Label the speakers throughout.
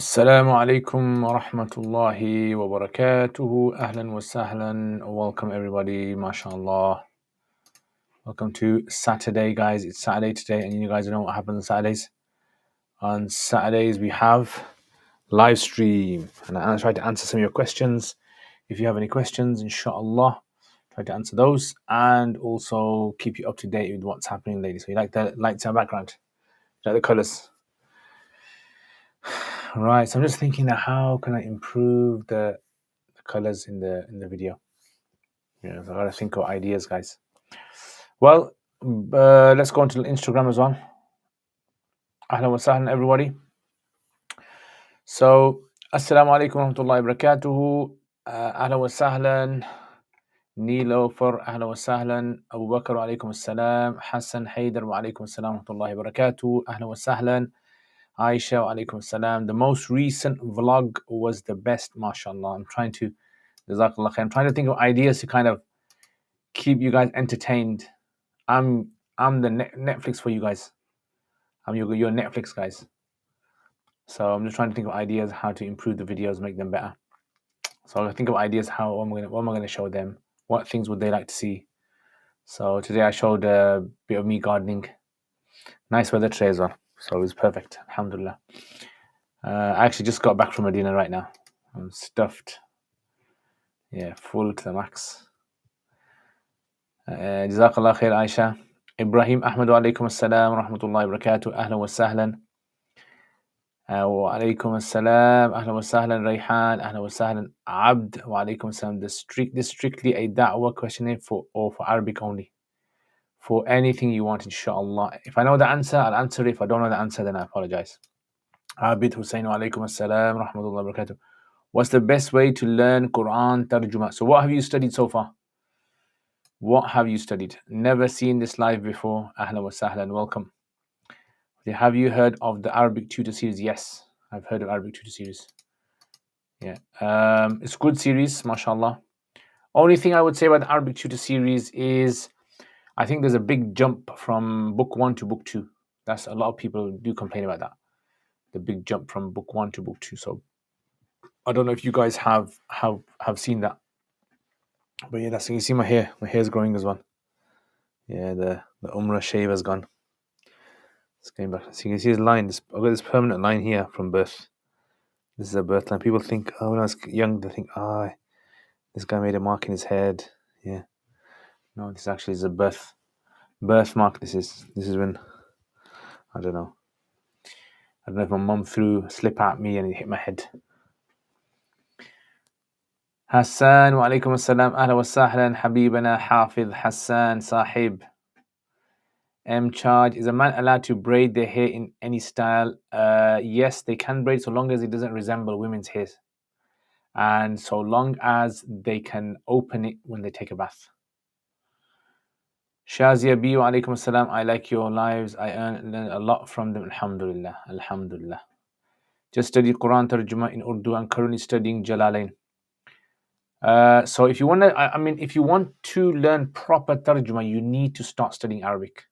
Speaker 1: Assalamu alaikum wa rahmatullahi wa barakatuhu. Ahlan wa sahlan. Welcome everybody. MashaAllah. Welcome to Saturday, guys. It's Saturday today, and you guys know what happens on Saturdays. On Saturdays, we have live stream, and I'll try to answer some of your questions. If you have any questions, inshallah, try to answer those, and also keep you up to date with what's happening, ladies. So you like the lights in the background? You like the colors? Right. So I'm just thinking that how can I improve the colors in the video? Yeah, so I gotta think of ideas, guys. Well, let's go onto Instagram as well. Ahlan wa sahlan, everybody. So, assalamu alaikum wa rahmatullahi wa barakatuhu. Ahlan wa sahlan. Nilofer, ahlan wa sahlan. Abu Bakr, wa alaikum assalam. Hassan Haider, wa alaikum assalam wa rahmatullahi wa barakatuhu. Ahlan wa sahlan. Aisha, wa alaikum assalam. The most recent vlog was the best, mashallah. I'm trying to think of ideas to kind of keep you guys entertained. I'm the Netflix for you guys. I'm your Netflix guys. So I'm just trying to think of ideas how to improve the videos, make them better. So I think of ideas what am I gonna show them? What things would they like to see? So today I showed a bit of me gardening. Nice weather today as well. So it was perfect. Alhamdulillah. I actually just got back from Medina right now. I'm stuffed. Yeah, full to the max. Jazakallah khair, Aisha. Ibrahim Ahmed, wa alaikum assalam wa rahmatullahi wa barakatuh. Ahlan wa sahlan. Wa alaikum assalam. Ahlan wa sahlan. Rayhan. Ahlan wa sahlan. Abd. Wa alaikum assalam. This strictly a da'wah questionnaire for Arabic only. For anything you want, inshallah. If I know the answer, I'll answer it. If I don't know the answer, then I apologize. Abid Hussein, wa alaikum assalam, rahmatullahi wa barakatuh. What's the best way to learn Quran tarjuma? So what have you studied so far? What have you studied? Never seen this live before. Ahlan wa sahlan, welcome. Have you heard of the Arabic tutor series? Yes, I've heard of Arabic tutor series. Yeah, it's a good series, mashallah. Only thing I would say about the Arabic tutor series is I think there's a big jump from book 1 to book 2. That's a lot of people do complain about that. The big jump from book 1 to book 2. So I don't know if you guys have seen that. But yeah, that's you see my hair's growing as well. Yeah, the Umrah shave has gone. It's going back. So you can see this line. I've got this permanent line here from birth. This is a birth line. People think, when I was young, they think, this guy made a mark in his head. Yeah. No, this actually is a birth mark. This is when, I don't know if my mum threw a slip at me and it hit my head. Hassan, wa alaikum assalam. Ahla wa sahlan. Habibana Hafiz Hassan Sahib. Charge, is a man allowed to braid their hair in any style? Yes, they can braid so long as it doesn't resemble women's hair. And so long as they can open it when they take a bath. Shazia B, wa alaikum assalam. I like your lives. I learn a lot from them. Alhamdulillah. Alhamdulillah. Just studied Quran Tarjuma in Urdu and currently studying Jalalain. So if you want to, if you want to learn proper Tarjuma, you need to start studying Arabic.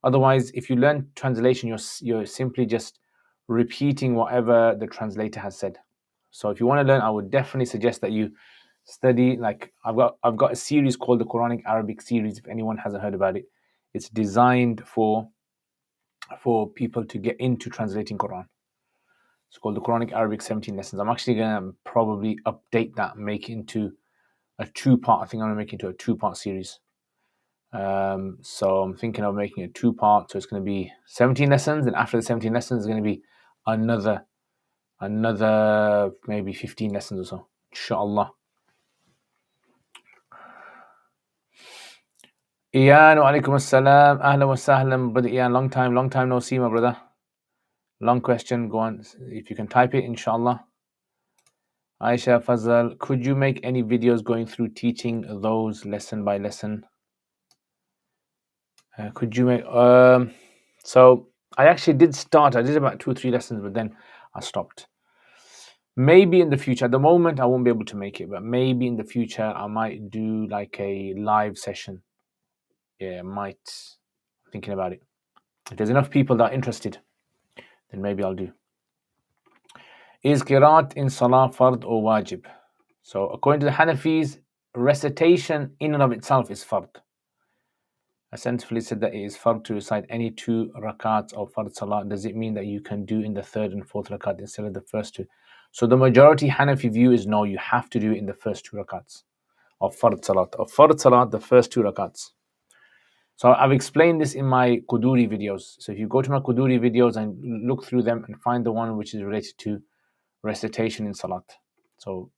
Speaker 1: Otherwise, if you learn translation, you're simply just repeating whatever the translator has said. So if you want to learn, I would definitely suggest that you study. Like I've got a series called the Quranic Arabic series. If anyone hasn't heard about it, it's designed for people to get into translating Quran. It's called the Quranic Arabic 17 lessons. I'm actually gonna probably update that, make it into a 2-part. I think I'm gonna make it into a 2-part series. So I'm thinking of making it 2-part. So it's going to be 17 lessons, and after the 17 lessons, there's going to be another maybe 15 lessons or so, inshallah. Ian, wa alaikum assalam. Ahlan wa sahlan, brother Ian. Long time no see, my brother. Long question. Go on, if you can type it, inshallah. Aisha Fazal, could you make any videos going through teaching those lesson by lesson? Could you make so I actually did start. I did about 2 or 3 lessons, but then I stopped. Maybe in the future. At the moment, I won't be able to make it, but maybe in the future, I might do like a live session. Yeah, I'm thinking about it. If there's enough people that are interested, then maybe I'll do. Is qiraat in salah fard or wajib? So according to the Hanafis, recitation in and of itself is fard. Essentially said that it is fard to recite any 2 rakats of fard salah. Does it mean that you can do in the 3rd and 4th rakat instead of the first 2? So the majority Hanafi view is no, you have to do it in the first 2 rakats of fard salat. Of fard salat, the first 2 rakats. So I've explained this in my Quduri videos. So if you go to my Quduri videos and look through them and find the one which is related to recitation in salat. So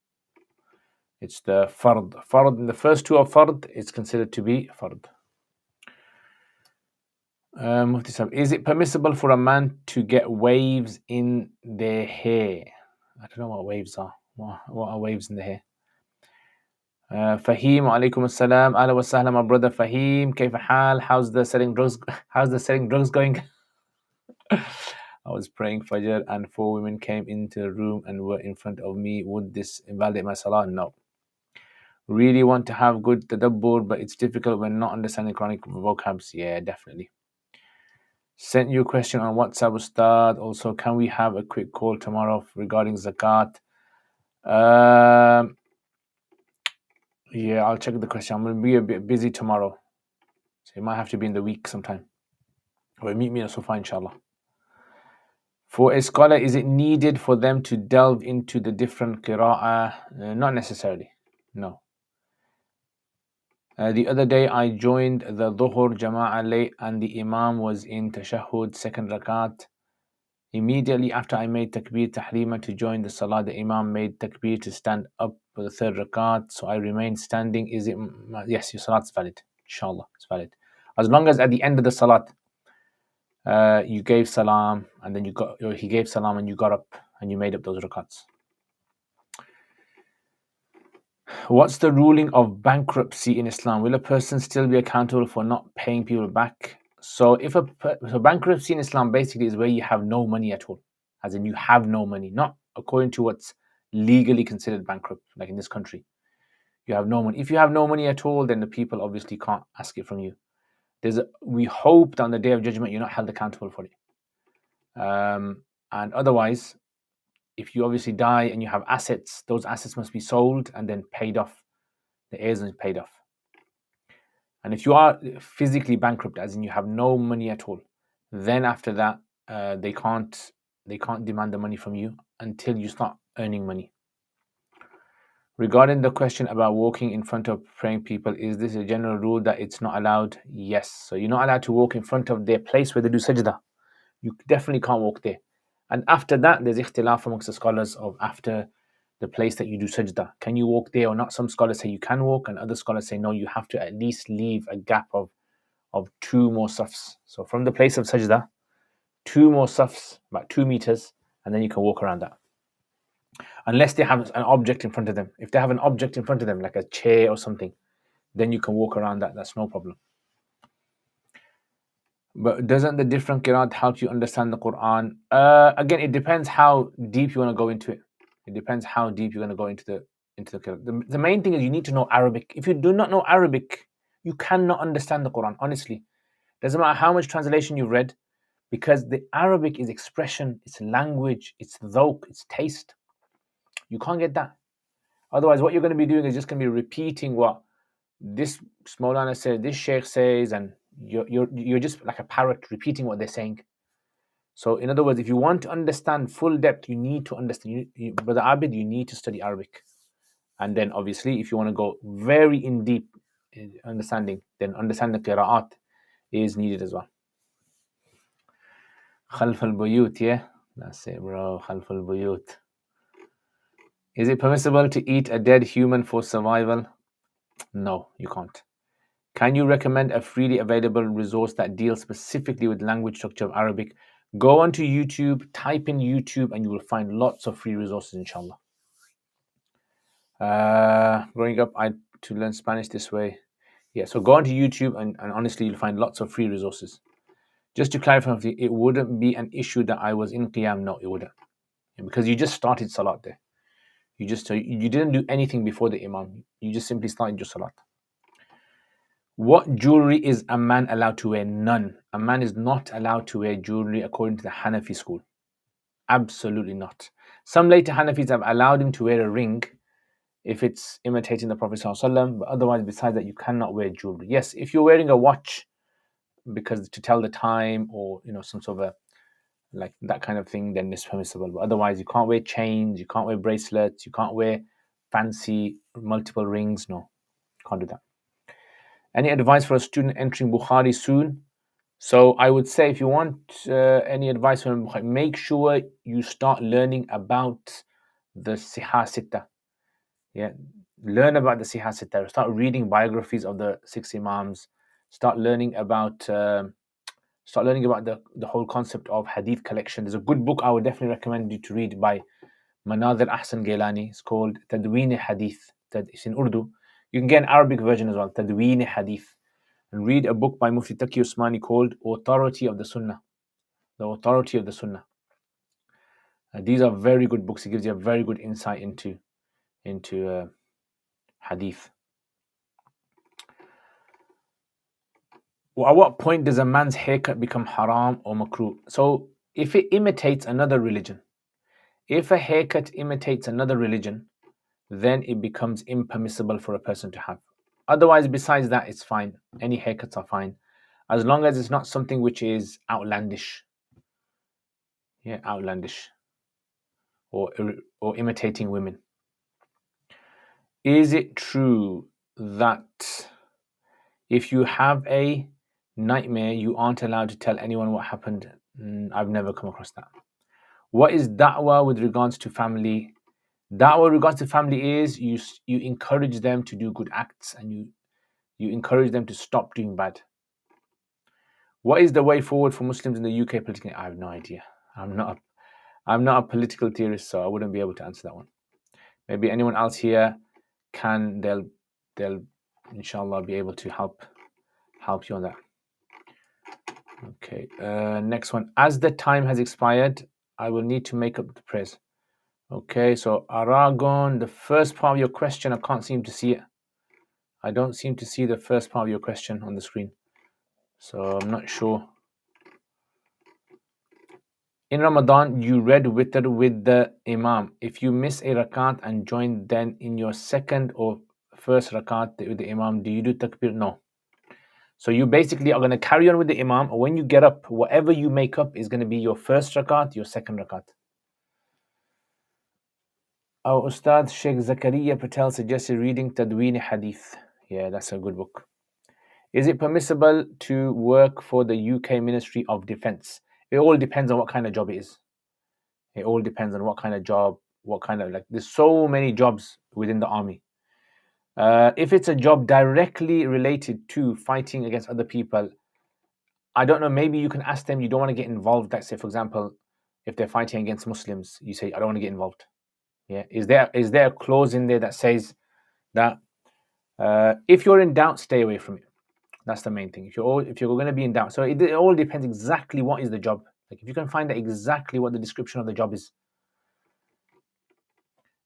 Speaker 1: it's the fard. Fard in the first 2 of fard is considered to be fard. Mufti Sahib, is it permissible for a man to get waves in their hair? I don't know what waves are. What are waves in the hair? Fahim, alaikum assalam. Ahla wa sahla, my brother Fahim. Kayfa hal? How's the selling drugs going? I was praying Fajr and 4 women came into the room and were in front of me. Would this invalidate my salah? No. Really want to have good tadabbur, but it's difficult when not understanding Quranic vocabs. Yeah, definitely. Sent you a question on WhatsApp, Ustad. Also, can we have a quick call tomorrow regarding zakat? Yeah, I'll check the question. I'm going to be a bit busy tomorrow. So it might have to be in the week sometime. Or meet me at Sufa, inshallah. For a scholar, is it needed for them to delve into the different qira'ah? Not necessarily. No. The other day, I joined the Dhuhr Jama'ah late and the Imam was in Tashahhud, 2nd rakat. Immediately after I made Takbir Tahrima to join the Salah, the Imam made Takbir to stand up for the 3rd rakat. So I remained standing. Is it? Yes, your Salat's valid. Inshallah, it's valid. As long as at the end of the Salat, you gave Salam and then he gave Salam and you got up and you made up those rakats. What's the ruling of bankruptcy in Islam? Will a person still be accountable for not paying people back? So bankruptcy in Islam basically is where you have no money at all, as in you have no money, not according to what's legally considered bankrupt, like in this country. You have no money. If you have no money at all, then the people obviously can't ask it from you. We hope that on the Day of Judgment you're not held accountable for it. And otherwise, if you obviously die and you have assets, those assets must be sold and then paid off. The heirs are paid off. And if you are physically bankrupt, as in you have no money at all, then after that, they can't demand the money from you until you start earning money. Regarding the question about walking in front of praying people, is this a general rule that it's not allowed? Yes. So you're not allowed to walk in front of their place where they do sajda. You definitely can't walk there. And after that, there's ikhtilaf amongst the scholars of after the place that you do sajda. Can you walk there or not? Some scholars say you can walk, and other scholars say no, you have to at least leave a gap of 2 more safs. So from the place of sajda, 2 more safs, about 2 meters, and then you can walk around that. Unless they have an object in front of them. If they have an object in front of them, like a chair or something, then you can walk around that. That's no problem. But doesn't the different qiraat help you understand the Quran? Again, it depends how deep you want to go into it. It depends how deep you're going to go into the qiraat. The main thing is you need to know Arabic. If you do not know Arabic, you cannot understand the Quran, honestly. Doesn't matter how much translation you've read, because the Arabic is expression, it's language, it's dhawq, it's taste. You can't get that. Otherwise, what you're going to be doing is just going to be repeating what this Maulana says, this Sheikh says, and you're just like a parrot repeating what they're saying. So in other words, if you want to understand full depth, you need to understand. Brother Abid, you need to study Arabic. And then obviously, if you want to go very in deep understanding, then understanding the qira'at is needed as well. Khalf al-buyut, yeah? That's it, bro. Khalf al-buyut. Is it permissible to eat a dead human for survival? No, you can't. Can you recommend a freely available resource that deals specifically with language structure of Arabic? Go onto YouTube, type in YouTube, and you will find lots of free resources, inshallah. Growing up, I had to learn Spanish this way. Yeah, so go onto YouTube, and honestly, you'll find lots of free resources. Just to clarify, it wouldn't be an issue that I was in Qiyam. No, it wouldn't. Because you just started Salat there. You didn't do anything before the Imam. You just simply started your Salat. What jewelry is a man allowed to wear? None. A man is not allowed to wear jewelry according to the Hanafi school. Absolutely not. Some later Hanafis have allowed him to wear a ring if it's imitating the Prophet ﷺ, but otherwise, besides that, you cannot wear jewelry. Yes, if you're wearing a watch because to tell the time, or some sort of a like that kind of thing, then it's permissible. But otherwise, you can't wear chains, you can't wear bracelets, you can't wear fancy multiple rings. No, can't do that. Any advice for a student entering Bukhari soon? So I would say, if you want any advice from Bukhari, make sure you start learning about the Sihah Sitta. Yeah, learn about the Sihah Sitta. Start reading biographies of the 6 Imams. Start learning about the whole concept of hadith collection. There's a good book I would definitely recommend you to read by Manadir Ahsan Gailani. It's called Tadween Hadith. It's in Urdu. You can get an Arabic version as well, Tadween Hadith. And read a book by Mufti Taqi Usmani called Authority of the Sunnah. The Authority of the Sunnah. These are very good books. It gives you a very good insight into hadith. Well, at what point does a man's haircut become haram or makruh? So if it imitates another religion, if a haircut imitates another religion, then it becomes impermissible for a person to have. Otherwise, besides that, it's fine. Any haircuts are fine, as long as it's not something which is outlandish. Yeah, outlandish. Or imitating women. Is it true that if you have a nightmare, you aren't allowed to tell anyone what happened? I've never come across that. What is da'wah with regards to family? Da'wah with regards to family is you encourage them to do good acts, and you encourage them to stop doing bad. What is the way forward for Muslims in the UK politically? I have no idea. I'm not a political theorist, so I wouldn't be able to answer that one. Maybe anyone else here can. They'll inshallah be able to help you on that. Okay. Next one. As the time has expired, I will need to make up the prayers. Okay. So Aragon, the first part of your question, I can't seem to see it. I don't seem to see the first part of your question on the screen, so I'm not sure. In Ramadan, you read witr with the Imam. If you miss a rakat and join then in your second or first rakat with the Imam, do you do takbir? No. So you basically are going to carry on with the Imam, or when you get up, whatever you make up is going to be your first rakat, your second rakat. Our Ustad Sheikh Zakaria Patel suggested reading Tadween Hadith. Yeah, that's a good book. Is it permissible to work for the UK Ministry of Defence? It all depends on what kind of job it is. It all depends on what kind of job, there's so many jobs within the army. If it's a job directly related to fighting against other people, I don't know, maybe you can ask them, you don't want to get involved. Like, say, for example, if they're fighting against Muslims, you say, I don't want to get involved. Yeah. Is there a clause in there that says that if you're in doubt, stay away from it? That's the main thing. If you're going to be in doubt. So it all depends exactly what is the job. Like, if you can find out exactly what the description of the job is.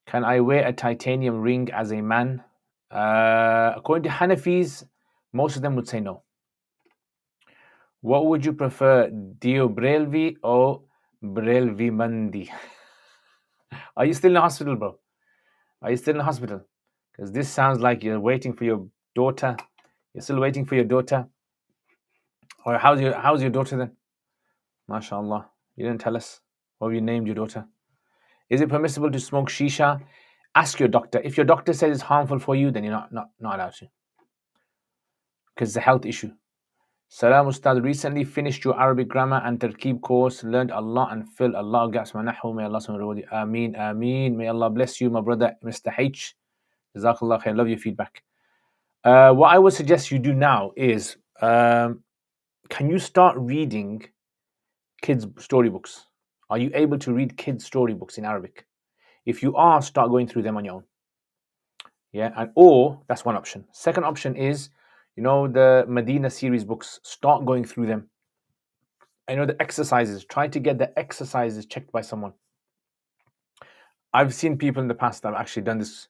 Speaker 1: Can I wear a titanium ring as a man? According to Hanafis, most of them would say no. What would you prefer, Dio Brelvi or Brelvi Mandi? Are you still in the hospital, bro? Are you still in the hospital? Because this sounds like you're waiting for your daughter. You're still waiting for your daughter. Or how's your daughter then? MashaAllah. You didn't tell us. What have you named your daughter? Is it permissible to smoke shisha? Ask your doctor. If your doctor says it's harmful for you, then you're not allowed to. Because it's a health issue. Salam Ustad, recently finished your Arabic grammar and tarkeeb course. Learned a lot and filled a lot of gaps. May Allah reward you. Ameen, ameen. May Allah bless you, my brother, Mr. H. Jazakallah khair. Love your feedback. What I would suggest you do now is, can you start reading kids' storybooks? Are you able to read kids' storybooks in Arabic? If you are, start going through them on your own. Yeah, or that's one option. Second option is, the Medina series books. Start going through them. The exercises. Try to get the exercises checked by someone. I've seen people in the past that have actually done this.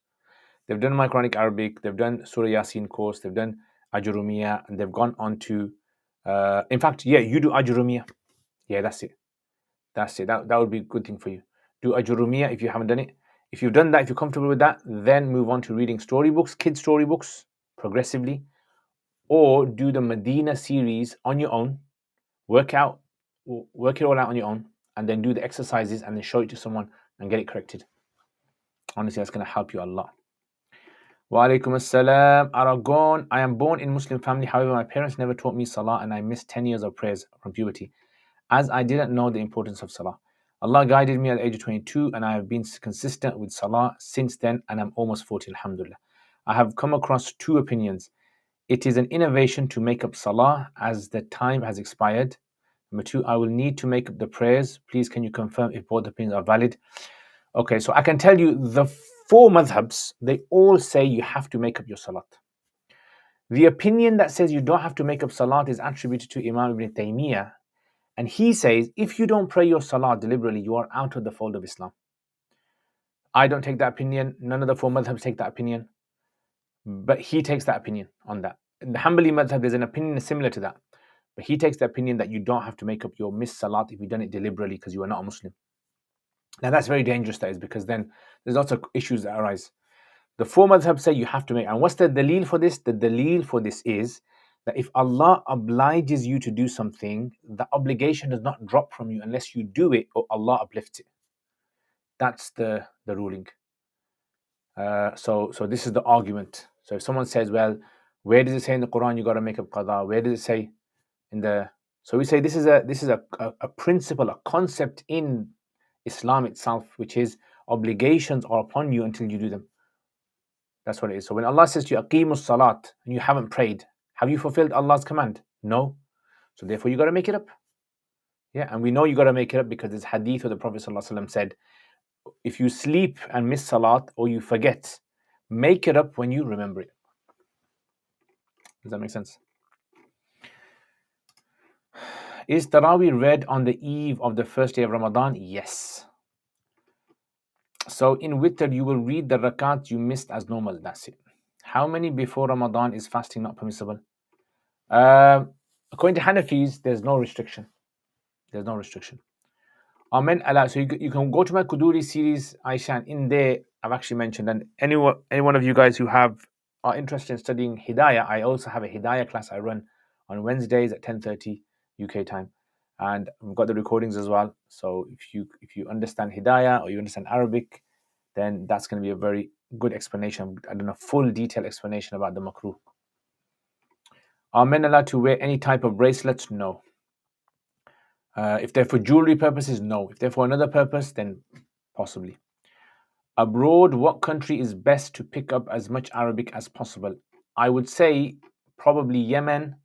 Speaker 1: They've done my Quranic Arabic. They've done Surah Yasin course. They've done Ajurumiyah, and they've gone on to. In fact, yeah, you do Ajurumiyah. Yeah, that's it. That's it. That would be a good thing for you. Do Ajurumiyya if you haven't done it. If you've done that, if you're comfortable with that, then move on to reading storybooks, kids' storybooks, progressively, or do the Medina series on your own. Work it all out on your own, and then do the exercises, and then show it to someone and get it corrected. Honestly, that's going to help you a lot. Wa alaikum assalam. Aragon. I am born in Muslim family. However, my parents never taught me salah, and I missed 10 years of prayers from puberty, as I didn't know the importance of salah. Allah guided me at the age of 22, and I have been consistent with salah since then, and I'm almost 40, alhamdulillah. I have come across two opinions. It is an innovation to make up salah as the time has expired. Number two, I will need to make up the prayers. Please, can you confirm if both opinions are valid? Okay, so I can tell you the four madhabs, they all say you have to make up your salat. The opinion that says you don't have to make up salat is attributed to Imam Ibn Taymiyyah, and he says if you don't pray your salat deliberately, you are out of the fold of Islam. I don't take that opinion. None of the four madhabs take that opinion, but he takes that opinion on that. In the Hanbali madhab, there's an opinion similar to that, but he takes the opinion that you don't have to make up your missed salat if you've done it deliberately because you are not a Muslim. Now that's very dangerous, that is, because then there's lots of issues that arise. The four madhabs say you have to make, and what's the daleel for this? The daleel for this is that if Allah obliges you to do something, the obligation does not drop from you unless you do it or Allah uplifts it. That's the ruling. So this is the argument. So if someone says, well, where does it say in the Quran you got to make up qada? Where does it say in the... So we say this is a principle, a concept in Islam itself, which is obligations are upon you until you do them. That's what it is. So when Allah says to you, Aqimus Salat, and you haven't prayed, have you fulfilled Allah's command? No. So therefore you got to make it up. Yeah, and we know you got to make it up because this hadith where the Prophet ﷺ said, if you sleep and miss Salat or you forget, make it up when you remember it. Does that make sense? Is Taraweeh read on the eve of the first day of Ramadan? Yes. So in Witr, you will read the rakat you missed as normal. That's it. How many before Ramadan is fasting not permissible? According to Hanafis, there's no restriction. There's no restriction. Amen. Allah. So you can go to my Kuduri series, Aisha, and in there I've actually mentioned, and any one of you guys who are interested in studying Hidayah, I also have a Hidayah class I run on Wednesdays at 10:30 UK time, and I've got the recordings as well. So if you understand Hidayah or you understand Arabic, then that's going to be a very good explanation. I don't know, full detailed explanation about the makruh. Are men allowed to wear any type of bracelets? No. If they're for jewelry purposes, no. If they're for another purpose, then possibly. Abroad, what country is best to pick up as much Arabic as possible? I would say probably Yemen,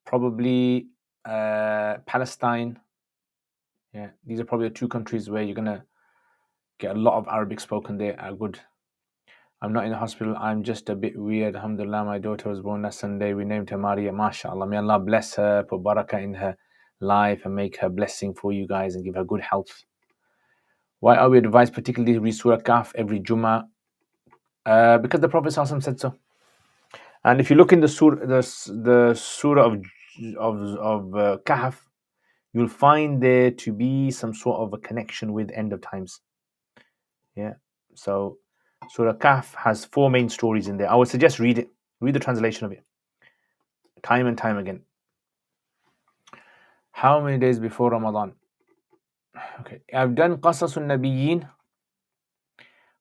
Speaker 1: probably Palestine. Yeah, these are probably the two countries where you're going to get a lot of Arabic spoken there. Good. I'm not in the hospital. I'm just a bit weird. Alhamdulillah, my daughter was born last Sunday. We named her Maria. MashaAllah. May Allah bless her, put barakah in her life and make her blessing for you guys and give her good health. Why are we advised particularly to read Surah Kahf every Jummah? Because the Prophet ﷺ said so. And if you look in the surah of Kahf, you'll find there to be some sort of a connection with end of times. Yeah. So Surah Kahf has 4 main stories in there. I would suggest read it. Read the translation of it. Time and time again. How many days before Ramadan? Okay. I've done Qasasun Nabiyyin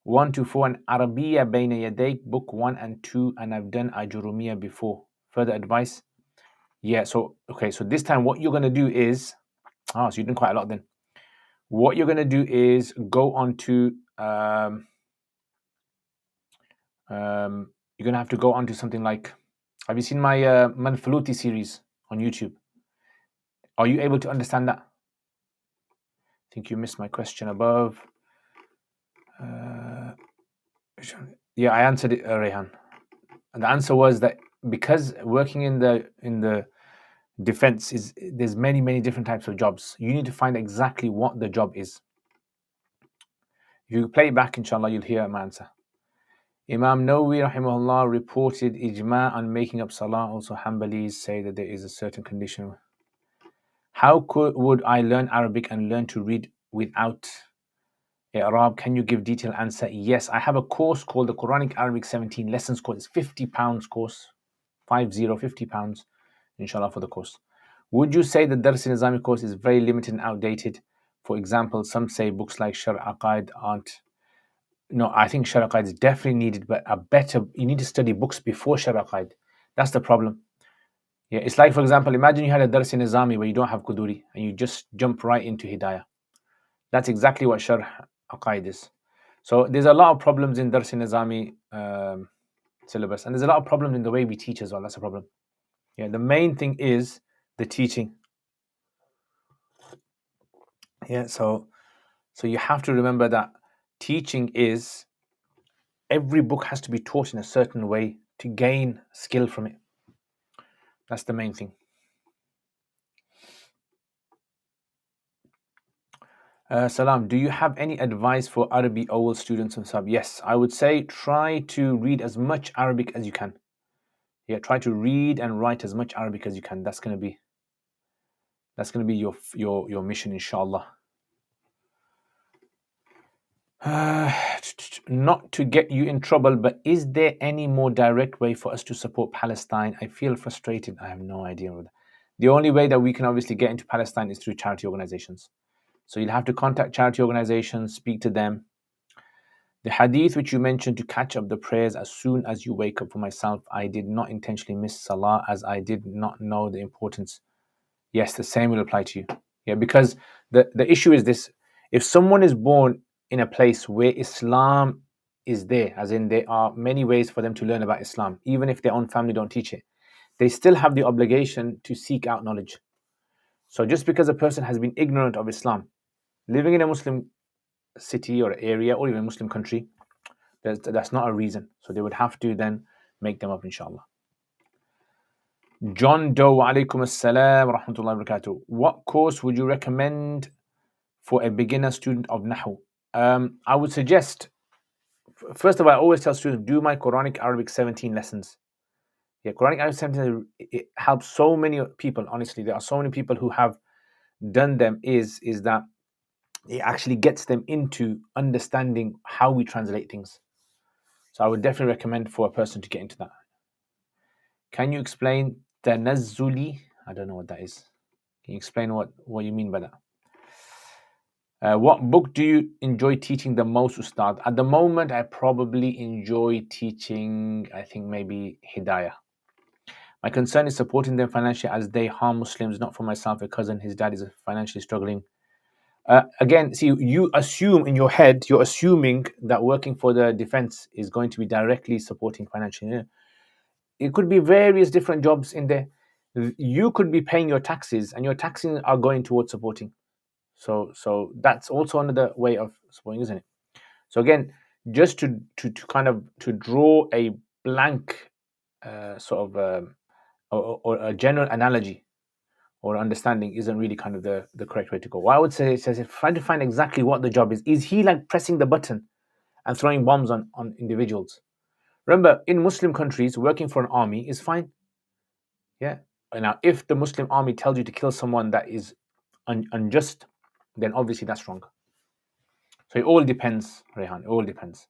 Speaker 1: 1 to 4 and Arabiya Bayna Yadayk book 1 and 2, and I've done Ajurumiyya before. Further advice? Yeah, so this time what you're going to do is, so you're doing quite a lot then. What you're going to do is go on to, you're going to have to go on to something like, have you seen my Manfaluti series on YouTube? Are you able to understand that? I think you missed my question above. Yeah, I answered it, Rehan. And the answer was that because working in the defense there's many different types of jobs. You need to find exactly what the job is. If you play it back, inshallah, you'll hear my answer. Imam Nawawi rahimahullah reported ijma on making up salah. Also, Hanbalis say that there is a certain condition. How would I learn Arabic and learn to read without Arab? Can you give detailed answer? Yes, I have a course called the Quranic Arabic 17 Lessons course. It's £50 course, 50 pounds, inshallah, for the course. Would you say the Dars in Islamic course is very limited and outdated? For example, some say books like Shar Aqaid aren't. No, I think Shar Aqaid is definitely needed, but you need to study books before Shar Aqaid. That's the problem. Yeah, it's like, for example, imagine you had a Dars in Nizami where you don't have Quduri and you just jump right into Hidayah. That's exactly what Sharh Aqaid is. So there's a lot of problems in Dars in Nizami syllabus, and there's a lot of problems in the way we teach as well. That's a problem. Yeah, the main thing is the teaching. Yeah, so you have to remember that teaching is, every book has to be taught in a certain way to gain skill from it. That's the main thing. Salam, do you have any advice for Arabic OL students and sub? Yes, I would say try to read as much Arabic as you can. Yeah, try to read and write as much Arabic as you can. That's going to be your mission, inshallah. Not to get you in trouble, but is there any more direct way for us to support Palestine? I feel frustrated. I have no idea. The only way that we can obviously get into Palestine is through charity organizations. So you'll have to contact charity organizations, speak to them. The hadith which you mentioned to catch up the prayers as soon as you wake up, for myself, I did not intentionally miss Salah as I did not know the importance. Yes, the same will apply to you. Yeah, because the issue is this: if someone is born in a place where Islam is there, as in there are many ways for them to learn about Islam, even if their own family don't teach it, they still have the obligation to seek out knowledge. So just because a person has been ignorant of Islam, living in a Muslim city or area or even a Muslim country, that's not a reason. So they would have to then make them up, inshallah. John Doe, alaikum assalam wa rahmatullahi wa barakatuh. What course would you recommend for a beginner student of Nahu? I would suggest, first of all, I always tell students, do my Quranic Arabic 17 lessons. Yeah, Quranic Arabic 17, it helps so many people, honestly. There are so many people who have done them, is that it actually gets them into understanding how we translate things. So I would definitely recommend for a person to get into that. Can you explain tanazzuli? I don't know what that is. Can you explain what you mean by that? What book do you enjoy teaching the most, Ustad? At the moment, I probably enjoy teaching, I think maybe Hidayah. My concern is supporting them financially as they harm Muslims, not for myself, a cousin, his dad is financially struggling. Again, see, you assume in your head, you're assuming that working for the defense is going to be directly supporting financially. It could be various different jobs in there. You could be paying your taxes, and your taxes are going towards supporting. So that's also another way of supporting, isn't it? So again, just to kind of to draw a blank sort of or a general analogy or understanding isn't really kind of the correct way to go. What I would say is try to find exactly what the job is. Is he like pressing the button and throwing bombs on individuals? Remember, in Muslim countries, working for an army is fine. Yeah. Now, if the Muslim army tells you to kill someone that is unjust, then obviously that's wrong. So it all depends, Rehan. It all depends.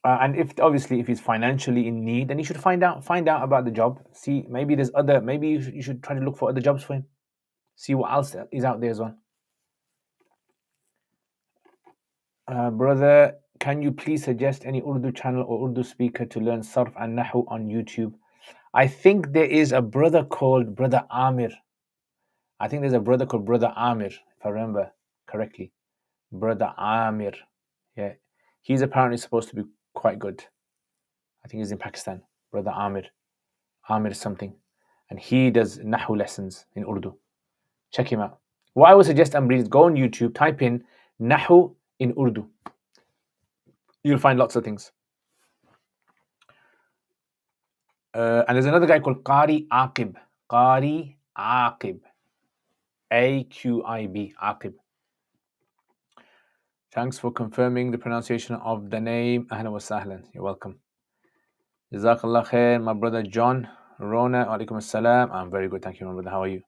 Speaker 1: And if he's financially in need, then you should find out about the job. See, maybe there's other. Maybe you should try to look for other jobs for him. See what else is out there as well. Brother, can you please suggest any Urdu channel or Urdu speaker to learn Sarf and Nahu on YouTube? I think there is a brother called Brother Amir. I think there's a brother called Brother Amir, if I remember correctly. Brother Amir. Yeah. He's apparently supposed to be quite good. I think he's in Pakistan. Brother Amir. Amir something. And he does Nahu lessons in Urdu. Check him out. What I would suggest, Amri, is go on YouTube, type in Nahu in Urdu. You'll find lots of things. And there's another guy called Qari Aqib. Qari Aqib. Aqib. Aqib. Thanks for confirming the pronunciation of the name. Ahlan wa sahlan. You're welcome. Jazakallah khair, my brother John. Rona, alaikum assalam. I'm very good, thank you, my brother. How are you?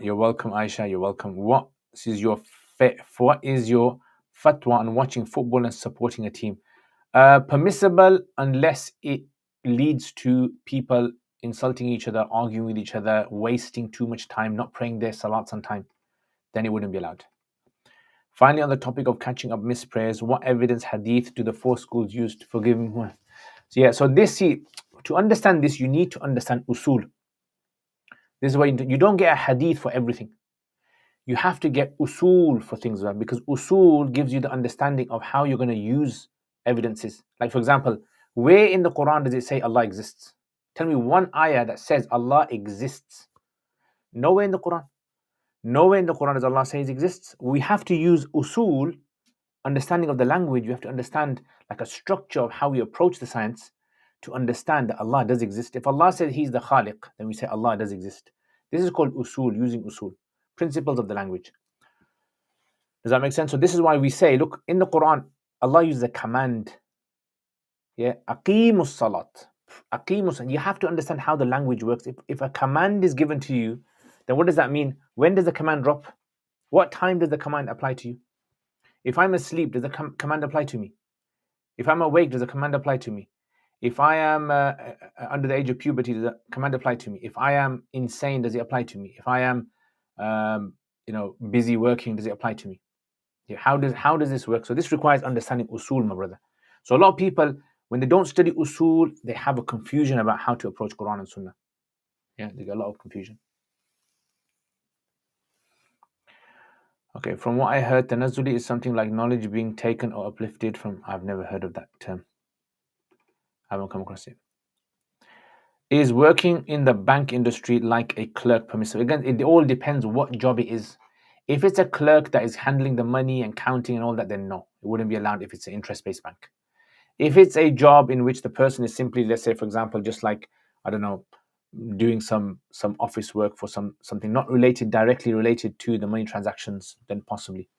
Speaker 1: You're welcome, Aisha. You're welcome. What is your fatwa on watching football and supporting a team? Permissible unless it leads to people insulting each other, arguing with each other, wasting too much time, not praying their salats on time. Then it wouldn't be allowed. Finally, on the topic of catching up missed prayers, what evidence hadith do the four schools use to forgive him? So to understand this, you need to understand usul. This is why you don't get a hadith for everything. You have to get usul for things, right? Because usul gives you the understanding of how you're going to use evidences. Like, for example, where in the Quran does it say Allah exists? Tell me one ayah that says Allah exists. Nowhere in the Quran. Nowhere in the Quran does Allah say He exists. We have to use usul, understanding of the language. You have to understand like a structure of how we approach the science to understand that Allah does exist. If Allah says He's the Khaliq, then we say Allah does exist. This is called usul, using usul, principles of the language. Does that make sense? So this is why we say, look, in the Quran, Allah uses a command. Yeah, aqimus salat. Aqimus. You have to understand how the language works. If a command is given to you, then what does that mean? When does the command drop? What time does the command apply to you? If I'm asleep, does the command apply to me? If I'm awake, does the command apply to me? If I am under the age of puberty, does the command apply to me? If I am insane, does it apply to me? If I am, busy working, does it apply to me? Yeah, how does this work? So this requires understanding usul, my brother. So a lot of people, when they don't study usul, they have a confusion about how to approach Quran and Sunnah. Yeah, they get a lot of confusion. Okay, from what I heard, tanazzuli is something like knowledge being taken or uplifted from. I've never heard of that term. I haven't come across it. Is working in the bank industry like a clerk permissible? Again, it all depends what job it is. If it's a clerk that is handling the money and counting and all that, then no, it wouldn't be allowed if it's an interest-based bank. If it's a job in which the person is simply, let's say, for example, just like, I don't know, doing some office work for something not directly related to the money transactions, then possibly.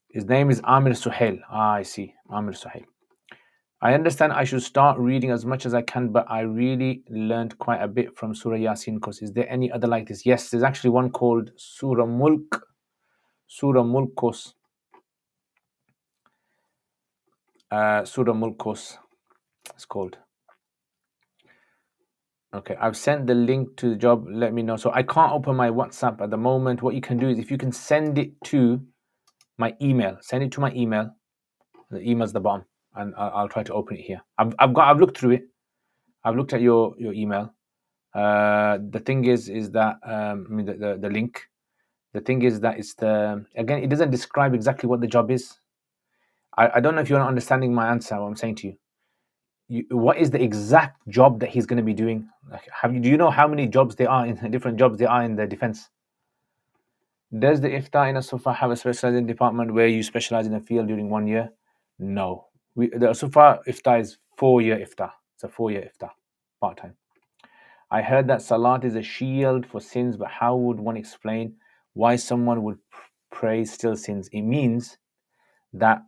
Speaker 1: His name is Amir Suhail. I see. Amir Suhail. I understand I should start reading as much as I can, but I really learned quite a bit from Surah Yasin course. Is there any other like this? Yes, there's actually one called Surah Mulk. Surah Mulk course. Surah Mulk course, it's called. Okay, I've sent the link to the job. Let me know. So I can't open my WhatsApp at the moment. What you can do is if you can send it to my email, send it to my email. The email's at the bottom, and I'll try to open it here. I've looked through it. I've looked at your email. The thing is that the link. The thing is that again, it doesn't describe exactly what the job is. I don't know if you're not understanding my answer. What I'm saying to you. What is the exact job that he's going to be doing? Like, do you know how many jobs there are in different jobs there are in the defense? Does the iftar in a sufa have a specialized department where you specialize in a field during 1 year? No. The sufa iftar is 4-year iftar. It's a 4-year iftar, part-time. I heard that salat is a shield for sins, but how would one explain why someone would pray still sins? It means that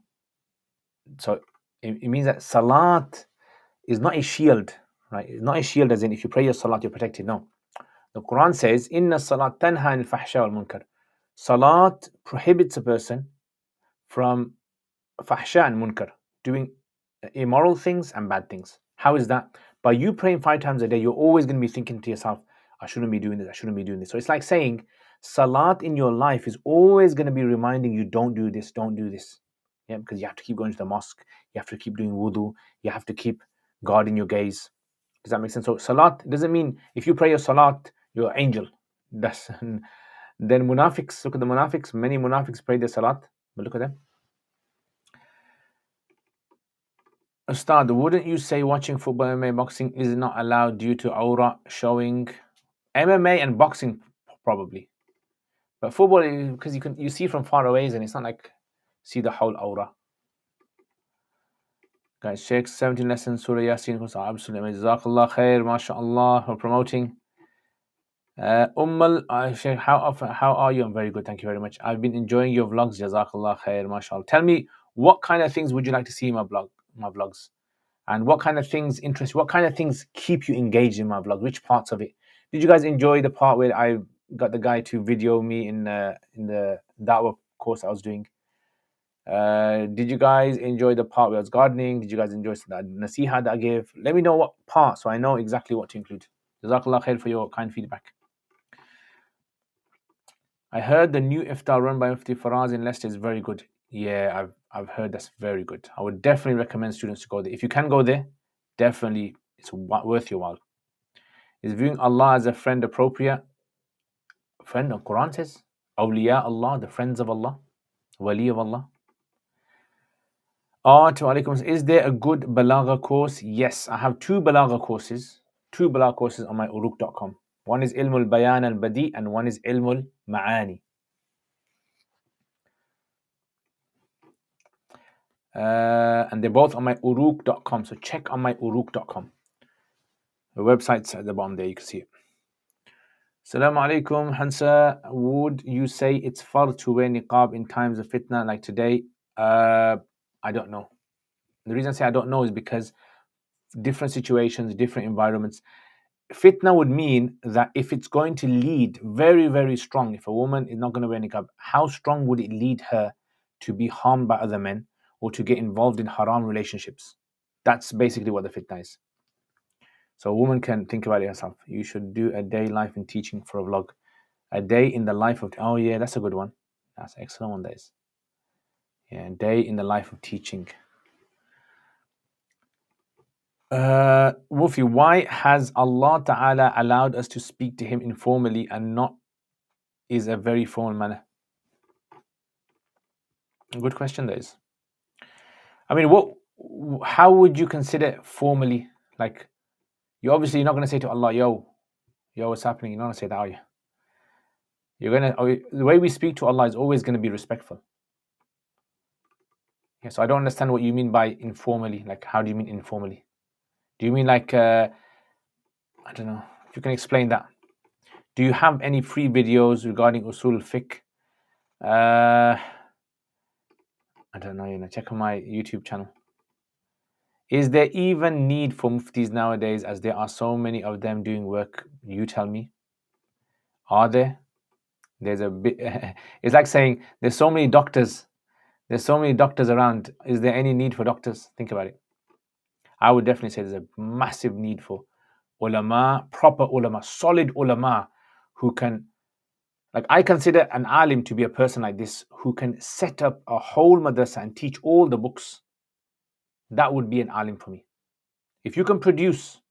Speaker 1: salat is not a shield, right? It's not a shield as in if you pray your salat, you're protected. No. The Quran says, Inna salat tanha anil fahsha wal munkar. Salat prohibits a person from fahsha and munkar, doing immoral things and bad things. How is that? By you praying 5 times a day, you're always going to be thinking to yourself, I shouldn't be doing this, I shouldn't be doing this. So it's like saying, salat in your life is always going to be reminding you, don't do this, don't do this. Yeah, because you have to keep going to the mosque, you have to keep doing wudu, you have to keep guarding your gaze. Does that make sense? So salat doesn't mean if you pray your salat, you're an angel. Then munafiqs, look at the munafiqs. Many munafiqs pray their salat, but look at them. Ustad, wouldn't you say watching football, MMA, boxing is not allowed due to aura showing? MMA and boxing probably, but football because you see from far away and it's not like see the whole aura. Guys, Sheikh 17 lessons Surah Yasin was absolutely amazing. Jazakallah khair, mashallah, for promoting. Sheikh, how are you? I'm very good, thank you very much. I've been enjoying your vlogs. Jazakallah khair, mashallah. Tell me, what kind of things would you like to see in my vlogs? And what kind of things interest you? What kind of things keep you engaged in my vlog? Which parts of it? Did you guys enjoy the part where I got the guy to video me in the da'wah course I was doing? Did you guys enjoy the part where I was gardening? Did you guys enjoy the nasiha that I gave? Let me know what part so I know exactly what to include. Jazakallah khair for your kind feedback. I heard the new iftar run by Mufti Faraz in Leicester is very good. Yeah, I've heard that's very good. I would definitely recommend students to go there. If you can go there, definitely it's worth your while. Is viewing Allah as a friend appropriate? Friend of Quran says, awliya Allah, the friends of Allah, wali of Allah. Is there a good balagha course? Yes, I have two balagha courses on my uruk.com. One is Ilmul Bayan al Badi and one is Ilmul Ma'ani. And they're both on my uruk.com. So check on my uruk.com. The website's at the bottom there, you can see it. Assalamu alaikum, Hansa. Would you say it's fard to wear niqab in times of fitna like today? I don't know. The reason I say I don't know is because different situations, different environments. Fitna would mean that if it's going to lead very, very strong, if a woman is not going to wear niqab, how strong would it lead her to be harmed by other men or to get involved in haram relationships? That's basically what the fitna is. So a woman can think about it herself. You should do a day life in teaching for a vlog. A day in the life of... Oh yeah, that's a good one. That's an excellent one, that is. Yeah, day in the life of teaching. Wolfie, why has Allah Ta'ala allowed us to speak to Him informally and not is a very formal manner? Good question, that is. I mean, how would you consider formally? Like, you're not going to say to Allah, yo, what's happening? You're not going to say that, are you? The way we speak to Allah is always going to be respectful. Yeah, so I don't understand what you mean by informally. Like, how do you mean informally? Do you mean like, I don't know, if you can explain that. Do you have any free videos regarding usul fiqh? I don't know, check on my YouTube channel. Is there even need for muftis nowadays as there are so many of them doing work? You tell me. Are there? There's a bit, it's like saying there's so many doctors. There's so many doctors around. Is there any need for doctors? Think about it. I would definitely say there's a massive need for ulama, proper ulama, solid ulama who can, like, I consider an alim to be a person like this who can set up a whole madrasa and teach all the books. That would be an alim for me. If you can produce,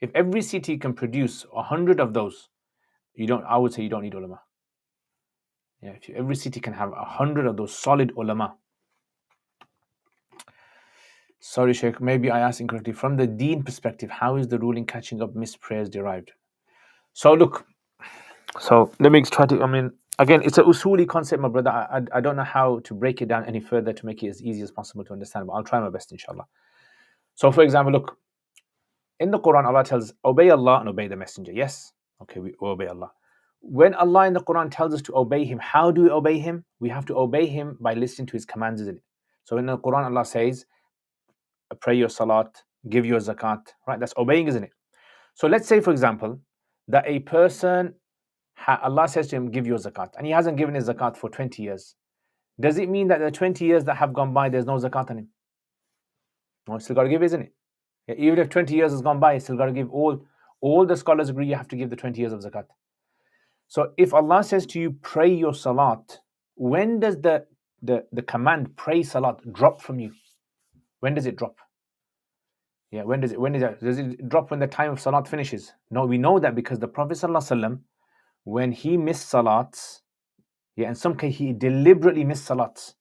Speaker 1: if every city can produce 100 of those, I would say you don't need ulama. Yeah, if every city can have 100 of those solid ulama. Sorry, Sheikh, maybe I asked incorrectly. From the deen perspective, how is the ruling catching up missed prayers derived? So look, let me try to, again, it's a usuli concept, my brother. I don't know how to break it down any further to make it as easy as possible to understand, but I'll try my best, inshallah. So for example, look, in the Quran, Allah tells, obey Allah and obey the messenger. Yes? Okay, we obey Allah. When Allah in the Quran tells us to obey Him, how do we obey Him? We have to obey Him by listening to His commands, isn't it? So in the Quran, Allah says, pray your salat, give your zakat, right? That's obeying, isn't it? So let's say, for example, that a person, Allah says to him, give your zakat, and he hasn't given his zakat for 20 years. Does it mean that the 20 years that have gone by, there's no zakat on him? No, he's still got to give, isn't it? Yeah, even if 20 years has gone by, he's still got to give. All the scholars agree you have to give the 20 years of zakat. So if Allah says to you, pray your salat, when does the command, pray salat, drop from you? When does it drop? Yeah, when does it drop when the time of salat finishes? No, we know that because the Prophet ﷺ, when he missed salats, in some case he deliberately missed salats.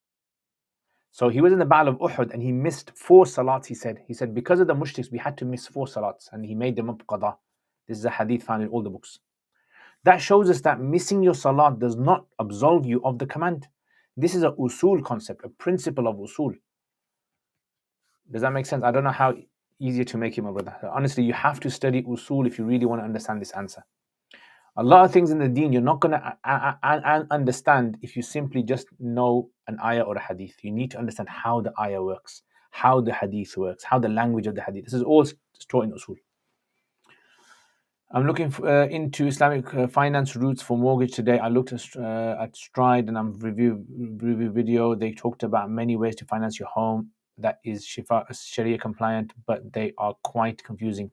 Speaker 1: So he was in the Battle of Uhud and he missed 4 salats, he said, because of the mushriks, we had to miss 4 salats, and he made them up qada. This is a hadith found in all the books. That shows us that missing your salat does not absolve you of the command. This is a usul concept, a principle of usul. Does that make sense? I don't know how easier to make it, my brother. Honestly, you have to study usul if you really want to understand this answer. A lot of things in the deen you're not going to understand if you simply just know an ayah or a hadith. You need to understand how the ayah works, how the hadith works, how the language of the hadith. This is all taught in usul. I'm looking into Islamic finance routes for mortgage today. I looked at Stride and I'm review video. They talked about many ways to finance your home that is Sharia compliant, but they are quite confusing